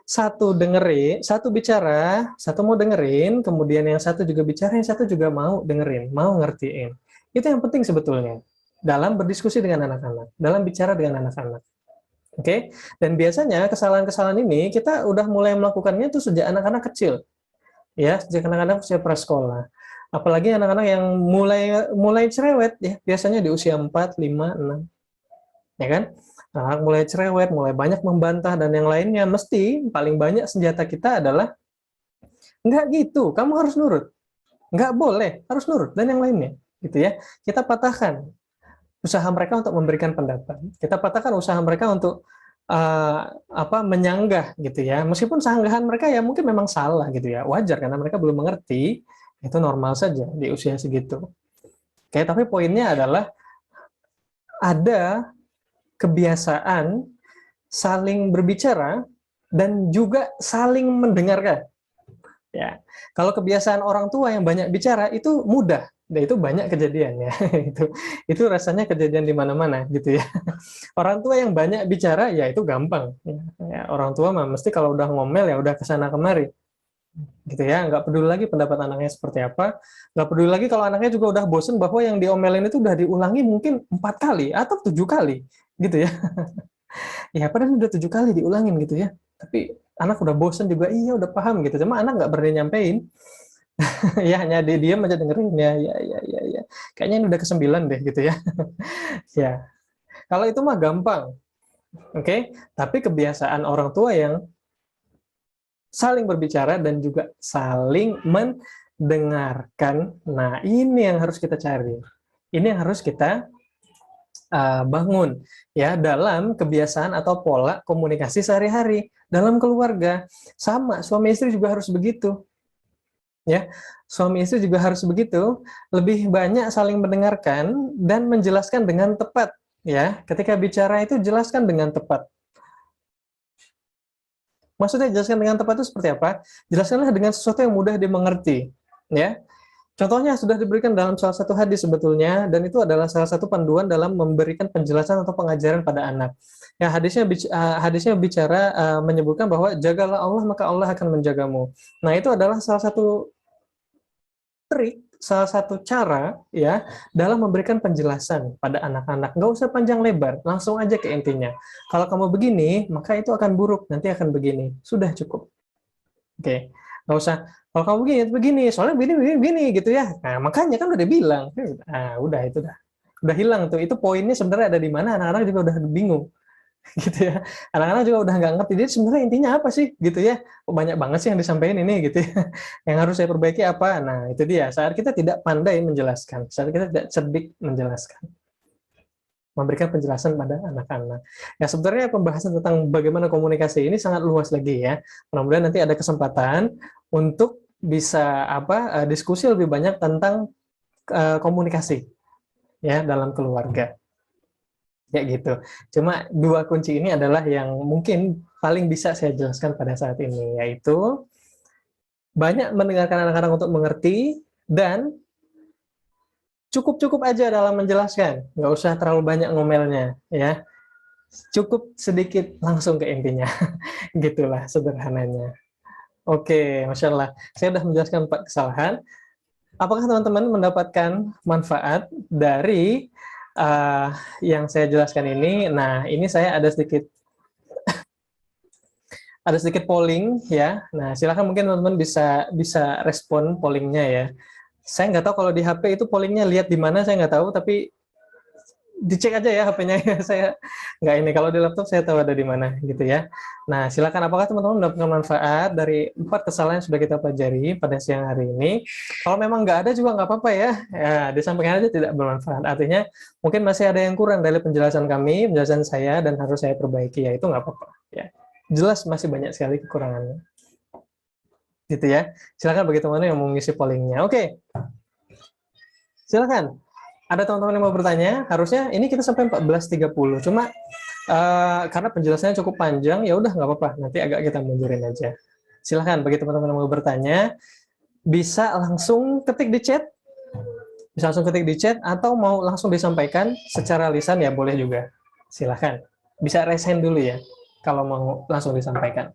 Satu dengerin, satu bicara, satu mau dengerin, kemudian yang satu juga bicara, yang satu juga mau dengerin, mau ngertiin. Itu yang penting sebetulnya dalam berdiskusi dengan anak-anak, dalam bicara dengan anak-anak. Oke? Dan biasanya kesalahan-kesalahan ini kita udah mulai melakukannya tuh sejak anak-anak kecil. Ya, sejak anak-anak usia prasekolah. Apalagi anak-anak yang mulai cerewet ya, biasanya di usia 4, 5, 6. Ya kan? Anak mulai cerewet, mulai banyak membantah dan yang lainnya, mesti paling banyak senjata kita adalah nggak gitu, kamu harus nurut. Nggak boleh, harus nurut dan yang lainnya, gitu ya. Kita patahkan usaha mereka untuk memberikan pendapat. Kita patahkan usaha mereka untuk menyanggah gitu ya. Meskipun sanggahan mereka ya mungkin memang salah gitu ya. Wajar karena mereka belum mengerti, itu normal saja di usia segitu. Oke, tapi poinnya adalah ada kebiasaan saling berbicara dan juga saling mendengarkan. Ya, kalau kebiasaan orang tua yang banyak bicara itu mudah, dan itu banyak kejadiannya. itu rasanya kejadian di mana-mana gitu ya. Orang tua yang banyak bicara ya itu gampang. Ya, orang tua mah mesti kalau udah ngomel ya udah kesana kemari. Gitu ya, nggak peduli lagi pendapat anaknya seperti apa, nggak peduli lagi kalau anaknya juga udah bosen bahwa yang diomelin itu udah diulangi mungkin 4 kali atau 7 kali gitu ya. Ya padahal udah 7 kali diulangin gitu ya, tapi anak udah bosen juga, iya udah paham gitu, cuma anak nggak berani nyampein. Ya hanya diam aja dengerin ya, kayaknya ini udah ke-9 deh gitu ya. Ya, kalau itu mah gampang, oke. Tapi kebiasaan orang tua yang saling berbicara dan juga saling mendengarkan, nah ini yang harus kita cari, ini yang harus kita bangun ya dalam kebiasaan atau pola komunikasi sehari-hari dalam keluarga. Sama suami istri juga harus begitu ya, suami istri juga harus begitu, lebih banyak saling mendengarkan dan menjelaskan dengan tepat ya. Ketika bicara itu jelaskan dengan tepat. Maksudnya jelaskan dengan tepat itu seperti apa? Jelaskanlah dengan sesuatu yang mudah dimengerti ya. Contohnya sudah diberikan dalam salah satu hadis sebetulnya, dan itu adalah salah satu panduan dalam memberikan penjelasan atau pengajaran pada anak. Ya, hadisnya bicara menyebutkan bahwa jagalah Allah maka Allah akan menjagamu. Nah, itu adalah salah satu trik, salah satu cara ya dalam memberikan penjelasan pada anak-anak. Nggak usah panjang lebar, langsung aja ke intinya. Kalau kamu begini, maka itu akan buruk, nanti akan begini. Sudah cukup. Oke, nggak usah. Kalau kamu begini, soalnya begini gitu ya. Nah, makanya kan udah dibilang. Nah, udah itu udah hilang tuh. Itu poinnya sebenarnya ada di mana? Anak-anak juga udah bingung, gitu ya. Anak-anak juga udah nggak ngerti. Jadi sebenarnya intinya apa sih, gitu ya? Banyak banget sih yang disampaikan ini, gitu ya. Yang harus saya perbaiki apa? Nah, itu dia. Saat kita tidak pandai menjelaskan, saat kita tidak cerdik menjelaskan, memberikan penjelasan pada anak-anak. Ya sebenarnya pembahasan tentang bagaimana komunikasi ini sangat luas lagi ya. Mudah-mudahan nanti ada kesempatan untuk bisa diskusi lebih banyak tentang komunikasi ya dalam keluarga. kayak gitu. Cuma dua kunci ini adalah yang mungkin paling bisa saya jelaskan pada saat ini, yaitu banyak mendengarkan anak-anak untuk mengerti dan cukup-cukup aja dalam menjelaskan, nggak usah terlalu banyak ngomelnya, ya. Cukup sedikit langsung ke intinya, gitulah sederhananya. Oke, Masya Allah. Saya sudah menjelaskan 4 kesalahan. Apakah teman-teman mendapatkan manfaat dari yang saya jelaskan ini? Nah, ini saya ada sedikit polling ya. Nah, silakan mungkin teman-teman bisa respon pollingnya ya. Saya nggak tahu kalau di HP itu pollingnya lihat di mana, saya nggak tahu, tapi dicek aja ya HP-nya ya. Saya nggak ini, kalau di laptop saya tahu ada di mana gitu ya. Nah, silakan, apakah teman-teman mendapatkan manfaat dari 4 kesalahan yang sudah kita pelajari pada siang hari ini? Kalau memang nggak ada juga nggak apa-apa ya, disampaikan aja tidak bermanfaat. Artinya mungkin masih ada yang kurang dari penjelasan kami, penjelasan saya, dan harus saya perbaiki, ya itu nggak apa-apa ya. Jelas masih banyak sekali kekurangannya. Gitu ya. Silakan bagi teman-teman yang mau mengisi pollingnya. Oke. Silakan. Ada teman-teman yang mau bertanya? Harusnya ini kita sampai 14.30. Cuma karena penjelasannya cukup panjang, ya udah nggak apa-apa. Nanti agak kita mundurin aja. Silahkan bagi teman-teman yang mau bertanya, bisa langsung ketik di chat, atau mau langsung disampaikan secara lisan ya boleh juga. Silahkan. Bisa raise hand dulu ya, kalau mau langsung disampaikan.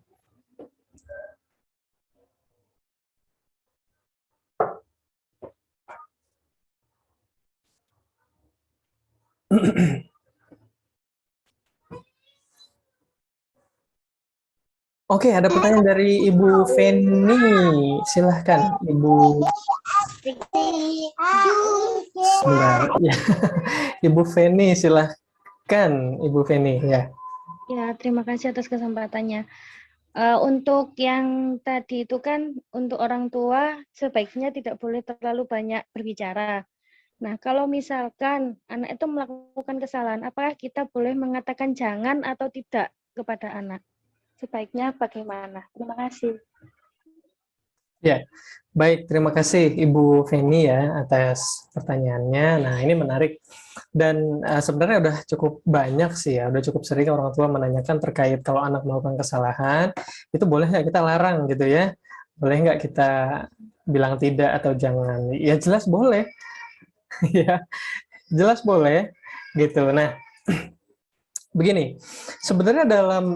Oke, ada pertanyaan dari Ibu Feni. Silahkan, Ibu. Sebentar. Ya. Ibu Feni, silahkan, Ibu Feni. Ya. Ya, terima kasih atas kesempatannya. Untuk yang tadi itu kan, untuk orang tua sebaiknya tidak boleh terlalu banyak berbicara. Nah, kalau misalkan anak itu melakukan kesalahan, apakah kita boleh mengatakan jangan atau tidak kepada anak? Sebaiknya bagaimana? Terima kasih. Ya, baik. Terima kasih Ibu Feni ya atas pertanyaannya. Nah, ini menarik. Dan sebenarnya udah cukup banyak sih ya, udah cukup sering orang tua menanyakan terkait kalau anak melakukan kesalahan, itu boleh nggak kita larang gitu ya? Boleh nggak kita bilang tidak atau jangan? Ya jelas boleh. Ya, jelas boleh gitu. Nah, begini, sebenarnya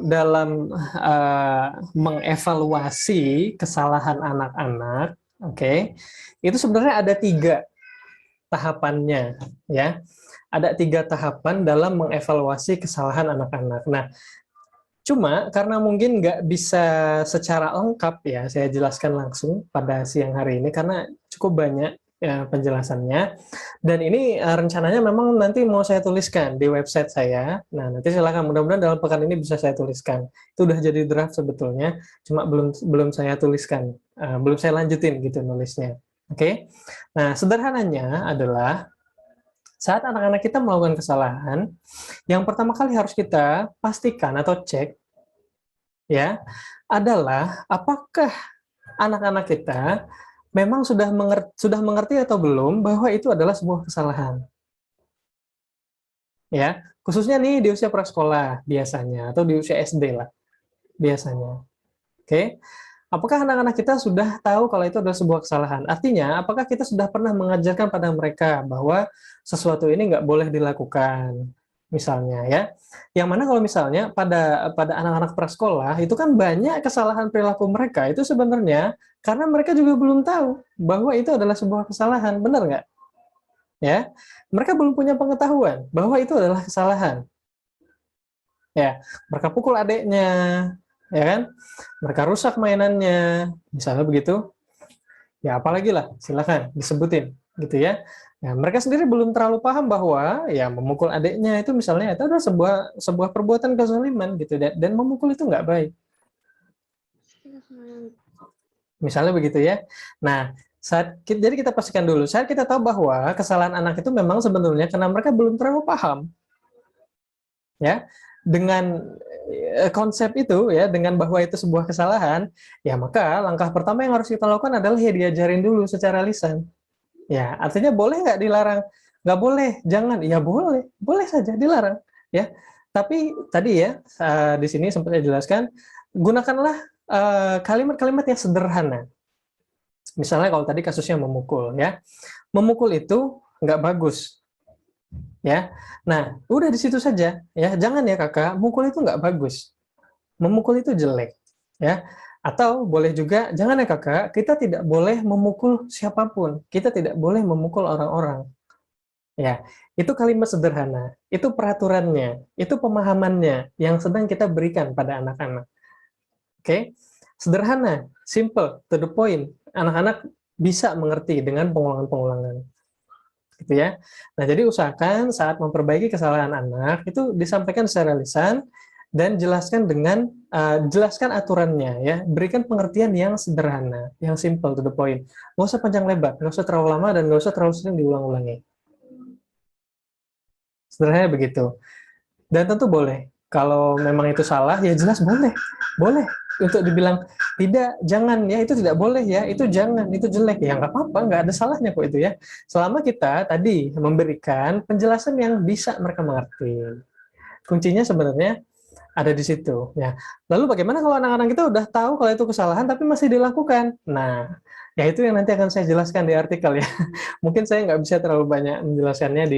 dalam mengevaluasi kesalahan anak-anak, oke, itu sebenarnya ada 3 tahapannya, ya. Ada 3 tahapan dalam mengevaluasi kesalahan anak-anak. Nah, cuma karena mungkin nggak bisa secara lengkap ya saya jelaskan langsung pada siang hari ini karena cukup banyak ya, penjelasannya. Dan ini rencananya memang nanti mau saya tuliskan di website saya. Nah, nanti silakan, mudah-mudahan dalam pekan ini bisa saya tuliskan. Itu udah jadi draft sebetulnya, cuma belum saya tuliskan, belum saya lanjutin gitu nulisnya. Oke. Nah, sederhananya adalah saat anak-anak kita melakukan kesalahan, yang pertama kali harus kita pastikan atau cek ya adalah apakah anak-anak kita memang sudah mengerti atau belum bahwa itu adalah sebuah kesalahan. Ya, khususnya nih di usia prasekolah biasanya atau di usia SD lah biasanya. Oke. Apakah anak-anak kita sudah tahu kalau itu adalah sebuah kesalahan? Artinya, apakah kita sudah pernah mengajarkan pada mereka bahwa sesuatu ini nggak boleh dilakukan? Misalnya ya, yang mana kalau misalnya pada anak-anak prasekolah itu kan banyak kesalahan perilaku mereka itu sebenarnya karena mereka juga belum tahu bahwa itu adalah sebuah kesalahan, benar nggak? Ya, mereka belum punya pengetahuan bahwa itu adalah kesalahan. Ya, mereka pukul adiknya, ya kan? Mereka rusak mainannya, misalnya begitu. Ya apalagi lah, silakan disebutin, gitu ya. Nah, mereka sendiri belum terlalu paham bahwa ya memukul adiknya itu misalnya itu adalah sebuah perbuatan kezaliman gitu, dan memukul itu nggak baik. Misalnya begitu ya. Nah, jadi kita pastikan dulu, saat kita tahu bahwa kesalahan anak itu memang sebenarnya karena mereka belum terlalu paham. Ya, dengan konsep itu ya, dengan bahwa itu sebuah kesalahan, ya maka langkah pertama yang harus kita lakukan adalah ya diajarin dulu secara lisan. Ya, artinya boleh nggak dilarang? Nggak boleh, jangan. Ya boleh saja dilarang. ya. Tapi tadi ya, di sini sempat saya jelaskan, gunakanlah kalimat-kalimat yang sederhana. Misalnya kalau tadi kasusnya memukul, ya, memukul itu nggak bagus, ya. Nah, udah di situ saja, ya. Jangan ya kakak, mukul itu nggak bagus, memukul itu jelek, ya. Atau boleh juga, jangan ya kakak, kita tidak boleh memukul siapapun, kita tidak boleh memukul orang-orang. Ya, itu kalimat sederhana, itu peraturannya, itu pemahamannya yang sedang kita berikan pada anak-anak. Oke, sederhana, simple, to the point. Anak-anak bisa mengerti dengan pengulangan-pengulangan, gitu ya. Nah, jadi usahakan saat memperbaiki kesalahan anak itu disampaikan secara lisan dan jelaskan dengan jelaskan aturannya, ya. Berikan pengertian yang sederhana, yang simple, to the point. Nggak usah panjang lebar, nggak usah terlalu lama dan nggak usah terlalu sering diulang-ulangi. Sebenarnya begitu. Dan tentu boleh. Kalau memang itu salah, ya jelas boleh. Boleh. Untuk dibilang, tidak, jangan, ya itu tidak boleh ya, itu jangan, itu jelek. Ya nggak apa-apa, nggak ada salahnya kok itu ya. Selama kita tadi memberikan penjelasan yang bisa mereka mengerti. Kuncinya sebenarnya ada di situ. Ya. Lalu bagaimana kalau anak-anak kita udah tahu kalau itu kesalahan, tapi masih dilakukan? Nah, ya itu yang nanti akan saya jelaskan di artikel ya. Mungkin saya nggak bisa terlalu banyak menjelaskannya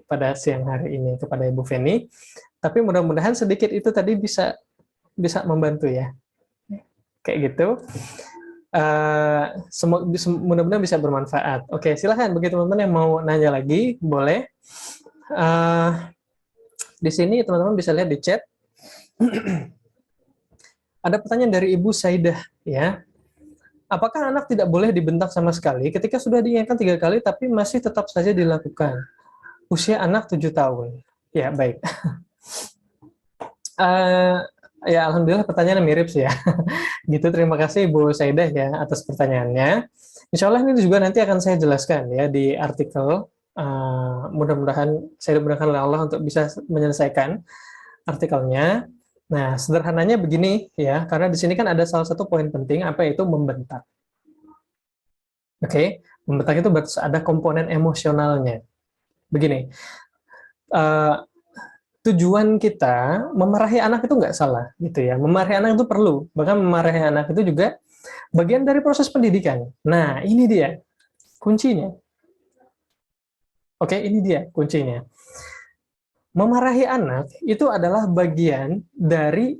pada siang hari ini kepada Ibu Feni, tapi mudah-mudahan sedikit itu tadi bisa membantu ya, kayak gitu. Mudah-mudahan bisa bermanfaat. Oke, silahkan bagi teman-teman yang mau nanya lagi, boleh. Di sini teman-teman bisa lihat di chat. Ada pertanyaan dari Ibu Saidah ya. Apakah anak tidak boleh dibentak sama sekali ketika sudah diingatkan 3 kali tapi masih tetap saja dilakukan? Usia anak 7 tahun. Ya, baik. Ya, alhamdulillah pertanyaannya mirip sih ya. Gitu, terima kasih Ibu Saidah ya atas pertanyaannya. Insya Allah ini juga nanti akan saya jelaskan ya di artikel. Mudah-mudahan saya dimudahkan oleh Allah untuk bisa menyelesaikan artikelnya. Nah, sederhananya begini ya, karena di sini kan ada salah satu poin penting, apa itu membentak. Oke, membentak itu ada komponen emosionalnya. Begini, tujuan kita memarahi anak itu nggak salah, gitu ya. Memarahi anak itu perlu, bahkan memarahi anak itu juga bagian dari proses pendidikan. Nah, ini dia kuncinya. Oke, ini dia kuncinya. Memarahi anak itu adalah bagian dari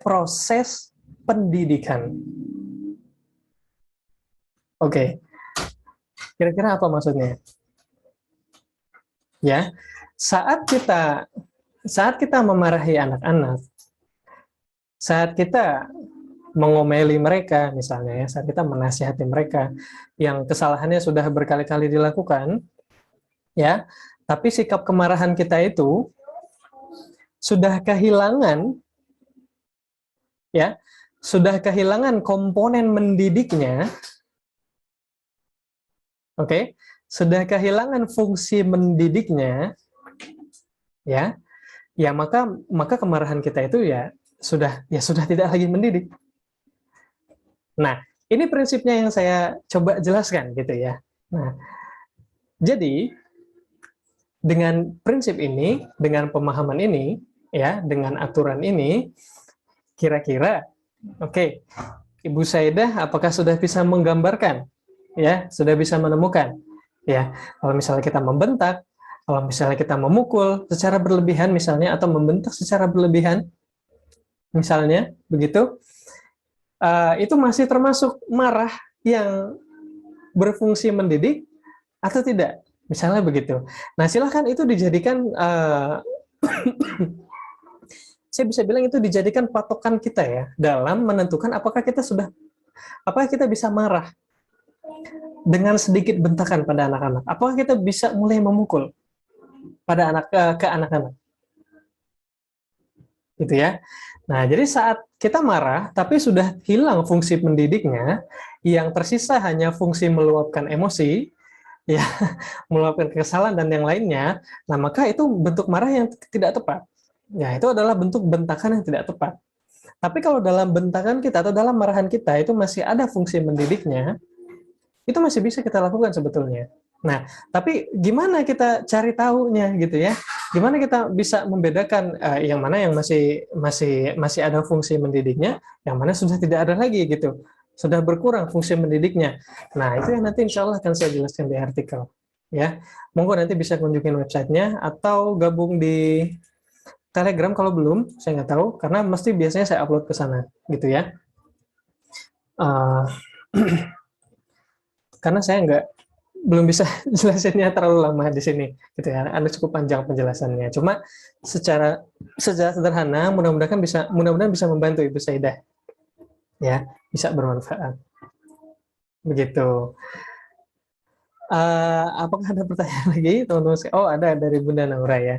proses pendidikan. Oke, kira-kira apa maksudnya? Ya, saat kita memarahi anak-anak, saat kita mengomeli mereka, misalnya ya, saat kita menasihati mereka yang kesalahannya sudah berkali-kali dilakukan, ya, tapi sikap kemarahan kita itu sudah kehilangan, ya, sudah kehilangan komponen mendidiknya, oke, sudah kehilangan fungsi mendidiknya, ya, maka kemarahan kita itu ya sudah tidak lagi mendidik. Nah, ini prinsipnya yang saya coba jelaskan gitu ya. Nah, jadi dengan prinsip ini, dengan pemahaman ini, ya, dengan aturan ini, kira-kira, oke, Ibu Saidah, apakah sudah bisa menggambarkan, ya, sudah bisa menemukan, ya, kalau misalnya kita membentak, kalau misalnya kita memukul secara berlebihan, misalnya, atau membentak secara berlebihan, misalnya, begitu, itu masih termasuk marah yang berfungsi mendidik atau tidak? Misalnya begitu. Nah, silahkan itu dijadikan, saya bisa bilang itu dijadikan patokan kita ya, dalam menentukan apakah kita bisa marah dengan sedikit bentakan pada anak-anak. Apakah kita bisa mulai memukul pada ke anak-anak. Gitu ya. Nah, jadi saat kita marah, tapi sudah hilang fungsi pendidiknya, yang tersisa hanya fungsi meluapkan emosi, ya, meluapkan kesalahan dan yang lainnya, nah maka itu bentuk marah yang tidak tepat. Ya, itu adalah bentuk bentakan yang tidak tepat. Tapi kalau dalam bentakan kita atau dalam marahan kita itu masih ada fungsi mendidiknya, itu masih bisa kita lakukan sebetulnya. Nah, tapi gimana kita cari tahunya gitu ya? gimana kita bisa membedakan yang mana yang masih ada fungsi mendidiknya, yang mana sudah tidak ada lagi gitu, sudah berkurang fungsi mendidiknya. Nah, itu yang nanti insya Allah akan saya jelaskan di artikel. Ya, monggo nanti bisa kunjungin websitenya atau gabung di Telegram kalau belum, saya nggak tahu, karena mesti biasanya saya upload ke sana, gitu ya. Karena saya belum bisa jelasinnya terlalu lama di sini, gitu ya. Ada cukup panjang penjelasannya. Cuma secara sederhana, mudah-mudahan bisa membantu Ibu Saidah, ya, bisa bermanfaat. Begitu. Apakah ada pertanyaan lagi, teman-teman? Oh, ada dari Bunda Naura ya.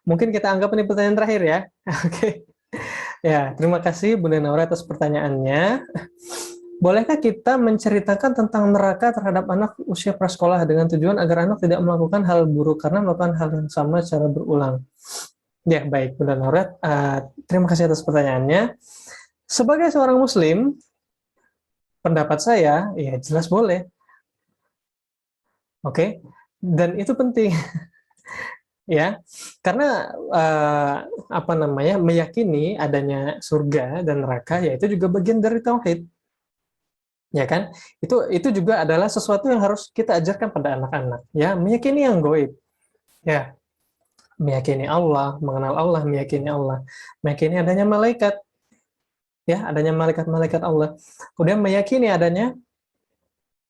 Mungkin kita anggap ini pertanyaan terakhir ya. Oke. Ya, terima kasih Bunda Naura atas pertanyaannya. Bolehkah kita menceritakan tentang neraka terhadap anak usia prasekolah dengan tujuan agar anak tidak melakukan hal buruk karena melakukan hal yang sama secara berulang? Ya, baik, Bunda Naura. Terima kasih atas pertanyaannya. Sebagai seorang Muslim, pendapat saya, ya jelas boleh. Oke, dan itu penting. Ya, karena meyakini adanya surga dan neraka, ya itu juga bagian dari tauhid. Ya kan, itu juga adalah sesuatu yang harus kita ajarkan pada anak-anak, ya, meyakini yang gaib, ya, meyakini Allah, mengenal Allah, meyakini adanya malaikat, ya, adanya malaikat-malaikat Allah, kemudian meyakini adanya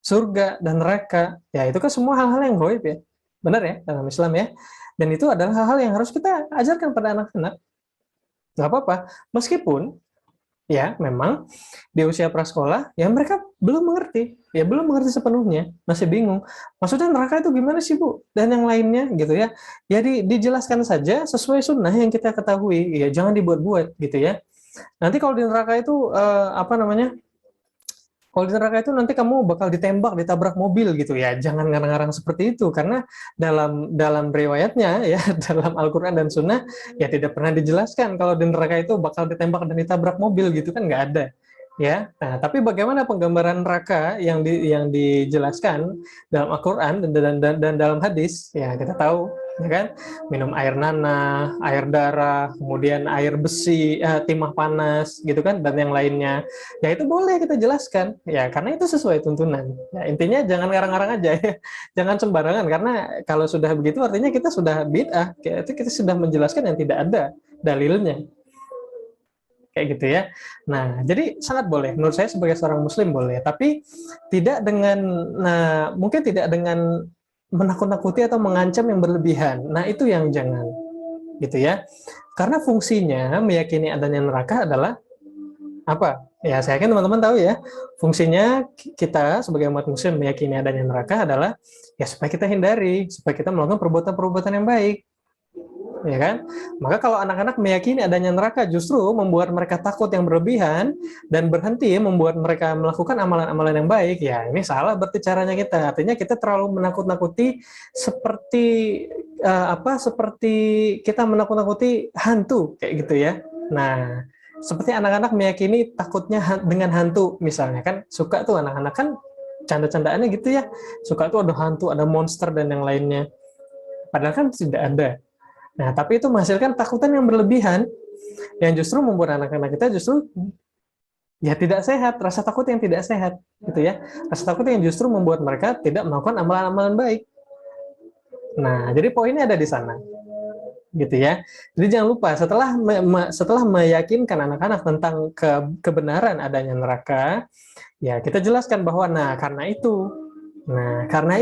surga dan neraka, ya, itu kan semua hal-hal yang gaib, ya, benar ya, dalam Islam ya, dan itu adalah hal-hal yang harus kita ajarkan pada anak-anak, nggak apa-apa, meskipun ya, memang di usia prasekolah, ya mereka belum mengerti sepenuhnya, masih bingung. Maksudnya neraka itu gimana sih, Bu? Dan yang lainnya, gitu ya. Jadi dijelaskan saja sesuai sunnah yang kita ketahui, ya jangan dibuat-buat, gitu ya. Nanti kalau di neraka itu, kalau di neraka itu nanti kamu bakal ditembak, ditabrak mobil gitu ya. Jangan ngarang-ngarang seperti itu karena dalam riwayatnya ya dalam Al-Qur'an dan Sunnah ya tidak pernah dijelaskan kalau di neraka itu bakal ditembak dan ditabrak mobil gitu kan, nggak ada. Ya. Nah, tapi bagaimana penggambaran neraka yang dijelaskan dalam Al-Qur'an dan dalam hadis? Ya, kita tahu ya kan, minum air nanah, air darah, kemudian air besi, timah panas gitu kan, dan yang lainnya. Ya itu boleh kita jelaskan, ya karena itu sesuai tuntunan. Ya, intinya jangan ngarang-ngarang aja ya, jangan sembarangan karena kalau sudah begitu artinya kita sudah bid'ah, itu kita sudah menjelaskan yang tidak ada dalilnya. Kayak gitu ya. Nah, jadi sangat boleh. Menurut saya sebagai seorang Muslim boleh, tapi mungkin tidak dengan menakut-nakuti atau mengancam yang berlebihan. Nah, itu yang jangan, gitu ya. Karena fungsinya meyakini adanya neraka adalah apa? Ya, saya yakin teman-teman tahu ya. Fungsinya kita sebagai umat Muslim meyakini adanya neraka adalah ya supaya kita hindari, supaya kita melakukan perbuatan-perbuatan yang baik. Ya kan? Maka kalau anak-anak meyakini adanya neraka justru membuat mereka takut yang berlebihan dan berhenti membuat mereka melakukan amalan-amalan yang baik, ya ini salah berarti caranya kita. Artinya kita terlalu menakut-nakuti seperti seperti kita menakut-nakuti hantu kayak gitu ya. Nah, seperti anak-anak meyakini takutnya dengan hantu misalnya kan, suka tuh anak-anak kan canda-candaannya gitu ya. Suka tuh ada hantu, ada monster dan yang lainnya. Padahal kan tidak ada. Nah, tapi itu menghasilkan takutan yang berlebihan, yang justru membuat anak-anak kita justru ya tidak sehat, rasa takut yang tidak sehat, gitu ya. Rasa takut yang justru membuat mereka tidak melakukan amalan-amalan baik. Nah, jadi poinnya ada di sana, gitu ya. Jadi jangan lupa setelah meyakinkan anak-anak tentang kebenaran adanya neraka, ya kita jelaskan bahwa karena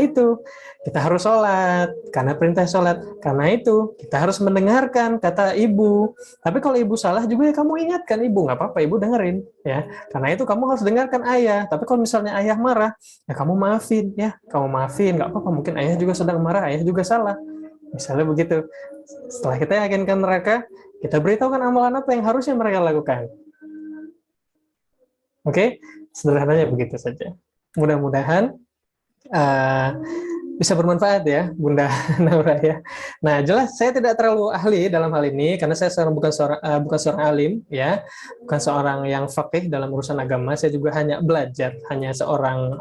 itu kita harus sholat, karena perintah sholat. Karena itu kita harus mendengarkan kata ibu. Tapi kalau ibu salah juga ya kamu ingatkan ibu, nggak apa-apa, ibu dengerin ya. Karena itu kamu harus dengarkan ayah. Tapi kalau misalnya ayah marah, ya kamu maafin ya, nggak apa-apa. Mungkin ayah juga sedang marah, ayah juga salah. Misalnya begitu. Setelah kita yakinkan mereka, kita beritahukan amalan apa yang harusnya mereka lakukan. Oke, sederhananya begitu saja. Mudah-mudahan bisa bermanfaat ya, Bunda Naura ya. Nah, jelas saya tidak terlalu ahli dalam hal ini karena saya bukan seorang alim ya, bukan seorang yang faqih dalam urusan agama. Saya juga hanya belajar, hanya seorang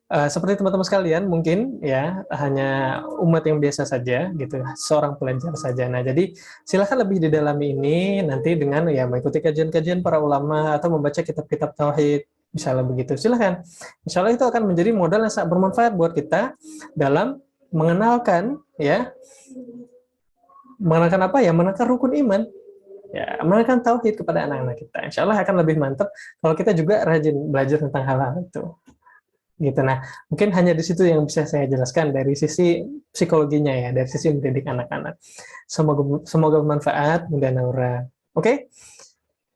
seperti teman-teman sekalian mungkin ya, hanya umat yang biasa saja gitu, seorang pelajar saja. Nah, jadi silakan lebih didalami ini nanti dengan ya mengikuti kajian-kajian para ulama atau membaca kitab-kitab tauhid. Misalnya begitu, silahkan. Insya Allah itu akan menjadi modal yang sangat bermanfaat buat kita dalam mengenalkan ya, mengenalkan apa ya, mengenalkan rukun iman, ya, mengenalkan tauhid kepada anak-anak kita. Insya Allah akan lebih mantap kalau kita juga rajin belajar tentang hal-hal itu. Gitu. Nah, mungkin hanya di situ yang bisa saya jelaskan dari sisi psikologinya ya, dari sisi mendidik anak-anak. Semoga bermanfaat, Bunda Naura. Oke?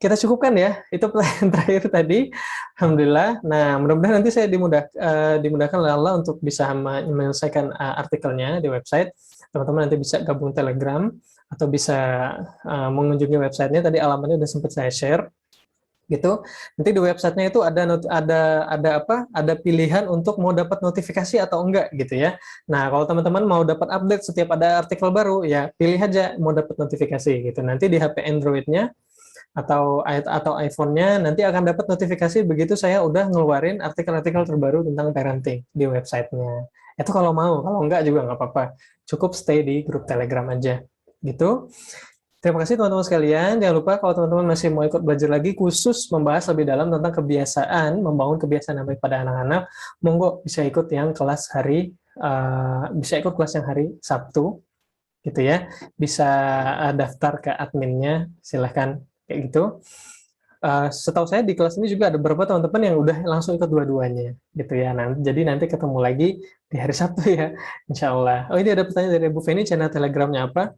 Kita cukupkan ya, itu pertanyaan terakhir tadi. Alhamdulillah. Nah, mudah-mudahan nanti saya dimudahkan oleh Allah untuk bisa menyelesaikan artikelnya di website. Teman-teman nanti bisa gabung Telegram atau bisa mengunjungi websitenya. Tadi alamatnya sudah sempat saya share. Gitu. Nanti di websitenya itu ada pilihan untuk mau dapat notifikasi atau enggak gitu ya. Nah, kalau teman-teman mau dapat update setiap ada artikel baru ya pilih aja mau dapat notifikasi gitu. Nanti di HP Android-nya atau iPhone-nya nanti akan dapat notifikasi begitu saya udah ngeluarin artikel-artikel terbaru tentang parenting di websitenya. Itu kalau mau, kalau enggak juga nggak apa-apa. Cukup stay di grup Telegram aja. Gitu. Terima kasih teman-teman sekalian. Jangan lupa kalau teman-teman masih mau ikut belajar lagi khusus membahas lebih dalam tentang kebiasaan, membangun kebiasaan yang baik pada anak-anak, monggo bisa ikut yang kelas bisa ikut kelas yang hari Sabtu, gitu ya. Bisa daftar ke adminnya, silahkan kayak gitu. Setahu saya di kelas ini juga ada beberapa teman-teman yang udah langsung ikut dua-duanya, gitu ya. Jadi nanti ketemu lagi di hari Sabtu ya, Insya Allah. Oh, ini ada pertanyaan dari Bu Feni, channel Telegramnya apa?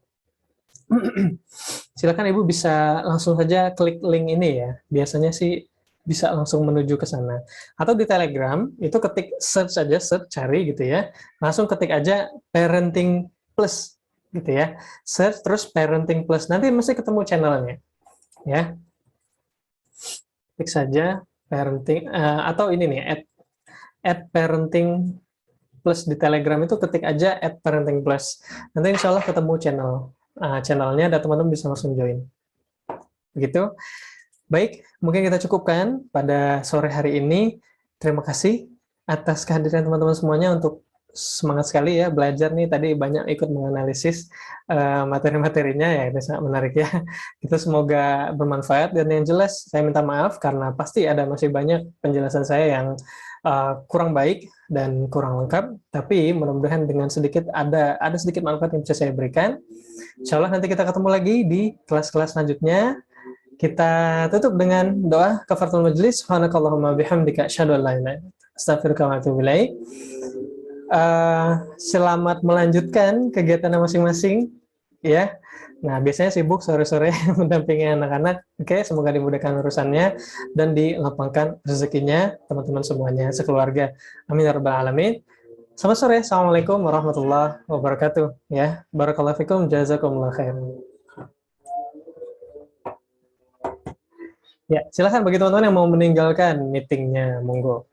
Silakan Ibu bisa langsung saja klik link ini ya. Biasanya sih bisa langsung menuju ke sana. Atau di Telegram, itu ketik search aja, cari gitu ya. Langsung ketik aja Parenting Plus gitu ya. Search terus Parenting Plus. Nanti mesti ketemu channelnya. Ya. Klik saja Parenting atau ini nih add Parenting Plus di Telegram itu ketik aja @parenting plus. Nanti insya Allah ketemu channelnya dan teman-teman bisa langsung join. Begitu. Baik, mungkin kita cukupkan pada sore hari ini. Terima kasih atas kehadiran teman-teman semuanya untuk semangat sekali ya belajar nih, tadi banyak ikut menganalisis materi-materinya ya, itu sangat menarik ya. Itu semoga bermanfaat dan yang jelas saya minta maaf karena pasti ada masih banyak penjelasan saya yang kurang baik dan kurang lengkap, tapi mudah-mudahan dengan ada sedikit manfaat yang bisa saya berikan. Insya Allah nanti kita ketemu lagi di kelas-kelas selanjutnya. Kita tutup dengan doa kafaratul majlis. Subhanakallahumma bihamdika asyhadu an la ilaha illa anta astaghfiruka wa atubu ilaik. Selamat melanjutkan kegiatan masing-masing ya. Nah, biasanya sibuk sore-sore mendampingi anak-anak. Oke, semoga dimudahkan urusannya dan dilapangkan rezekinya teman-teman semuanya sekeluarga. Amin ya rabbal alamin. Selamat sore. Assalamualaikum warahmatullahi wabarakatuh ya. Barakallahu fikum, jazakumullah khair. Ya, silakan bagi teman-teman yang mau meninggalkan meetingnya, monggo.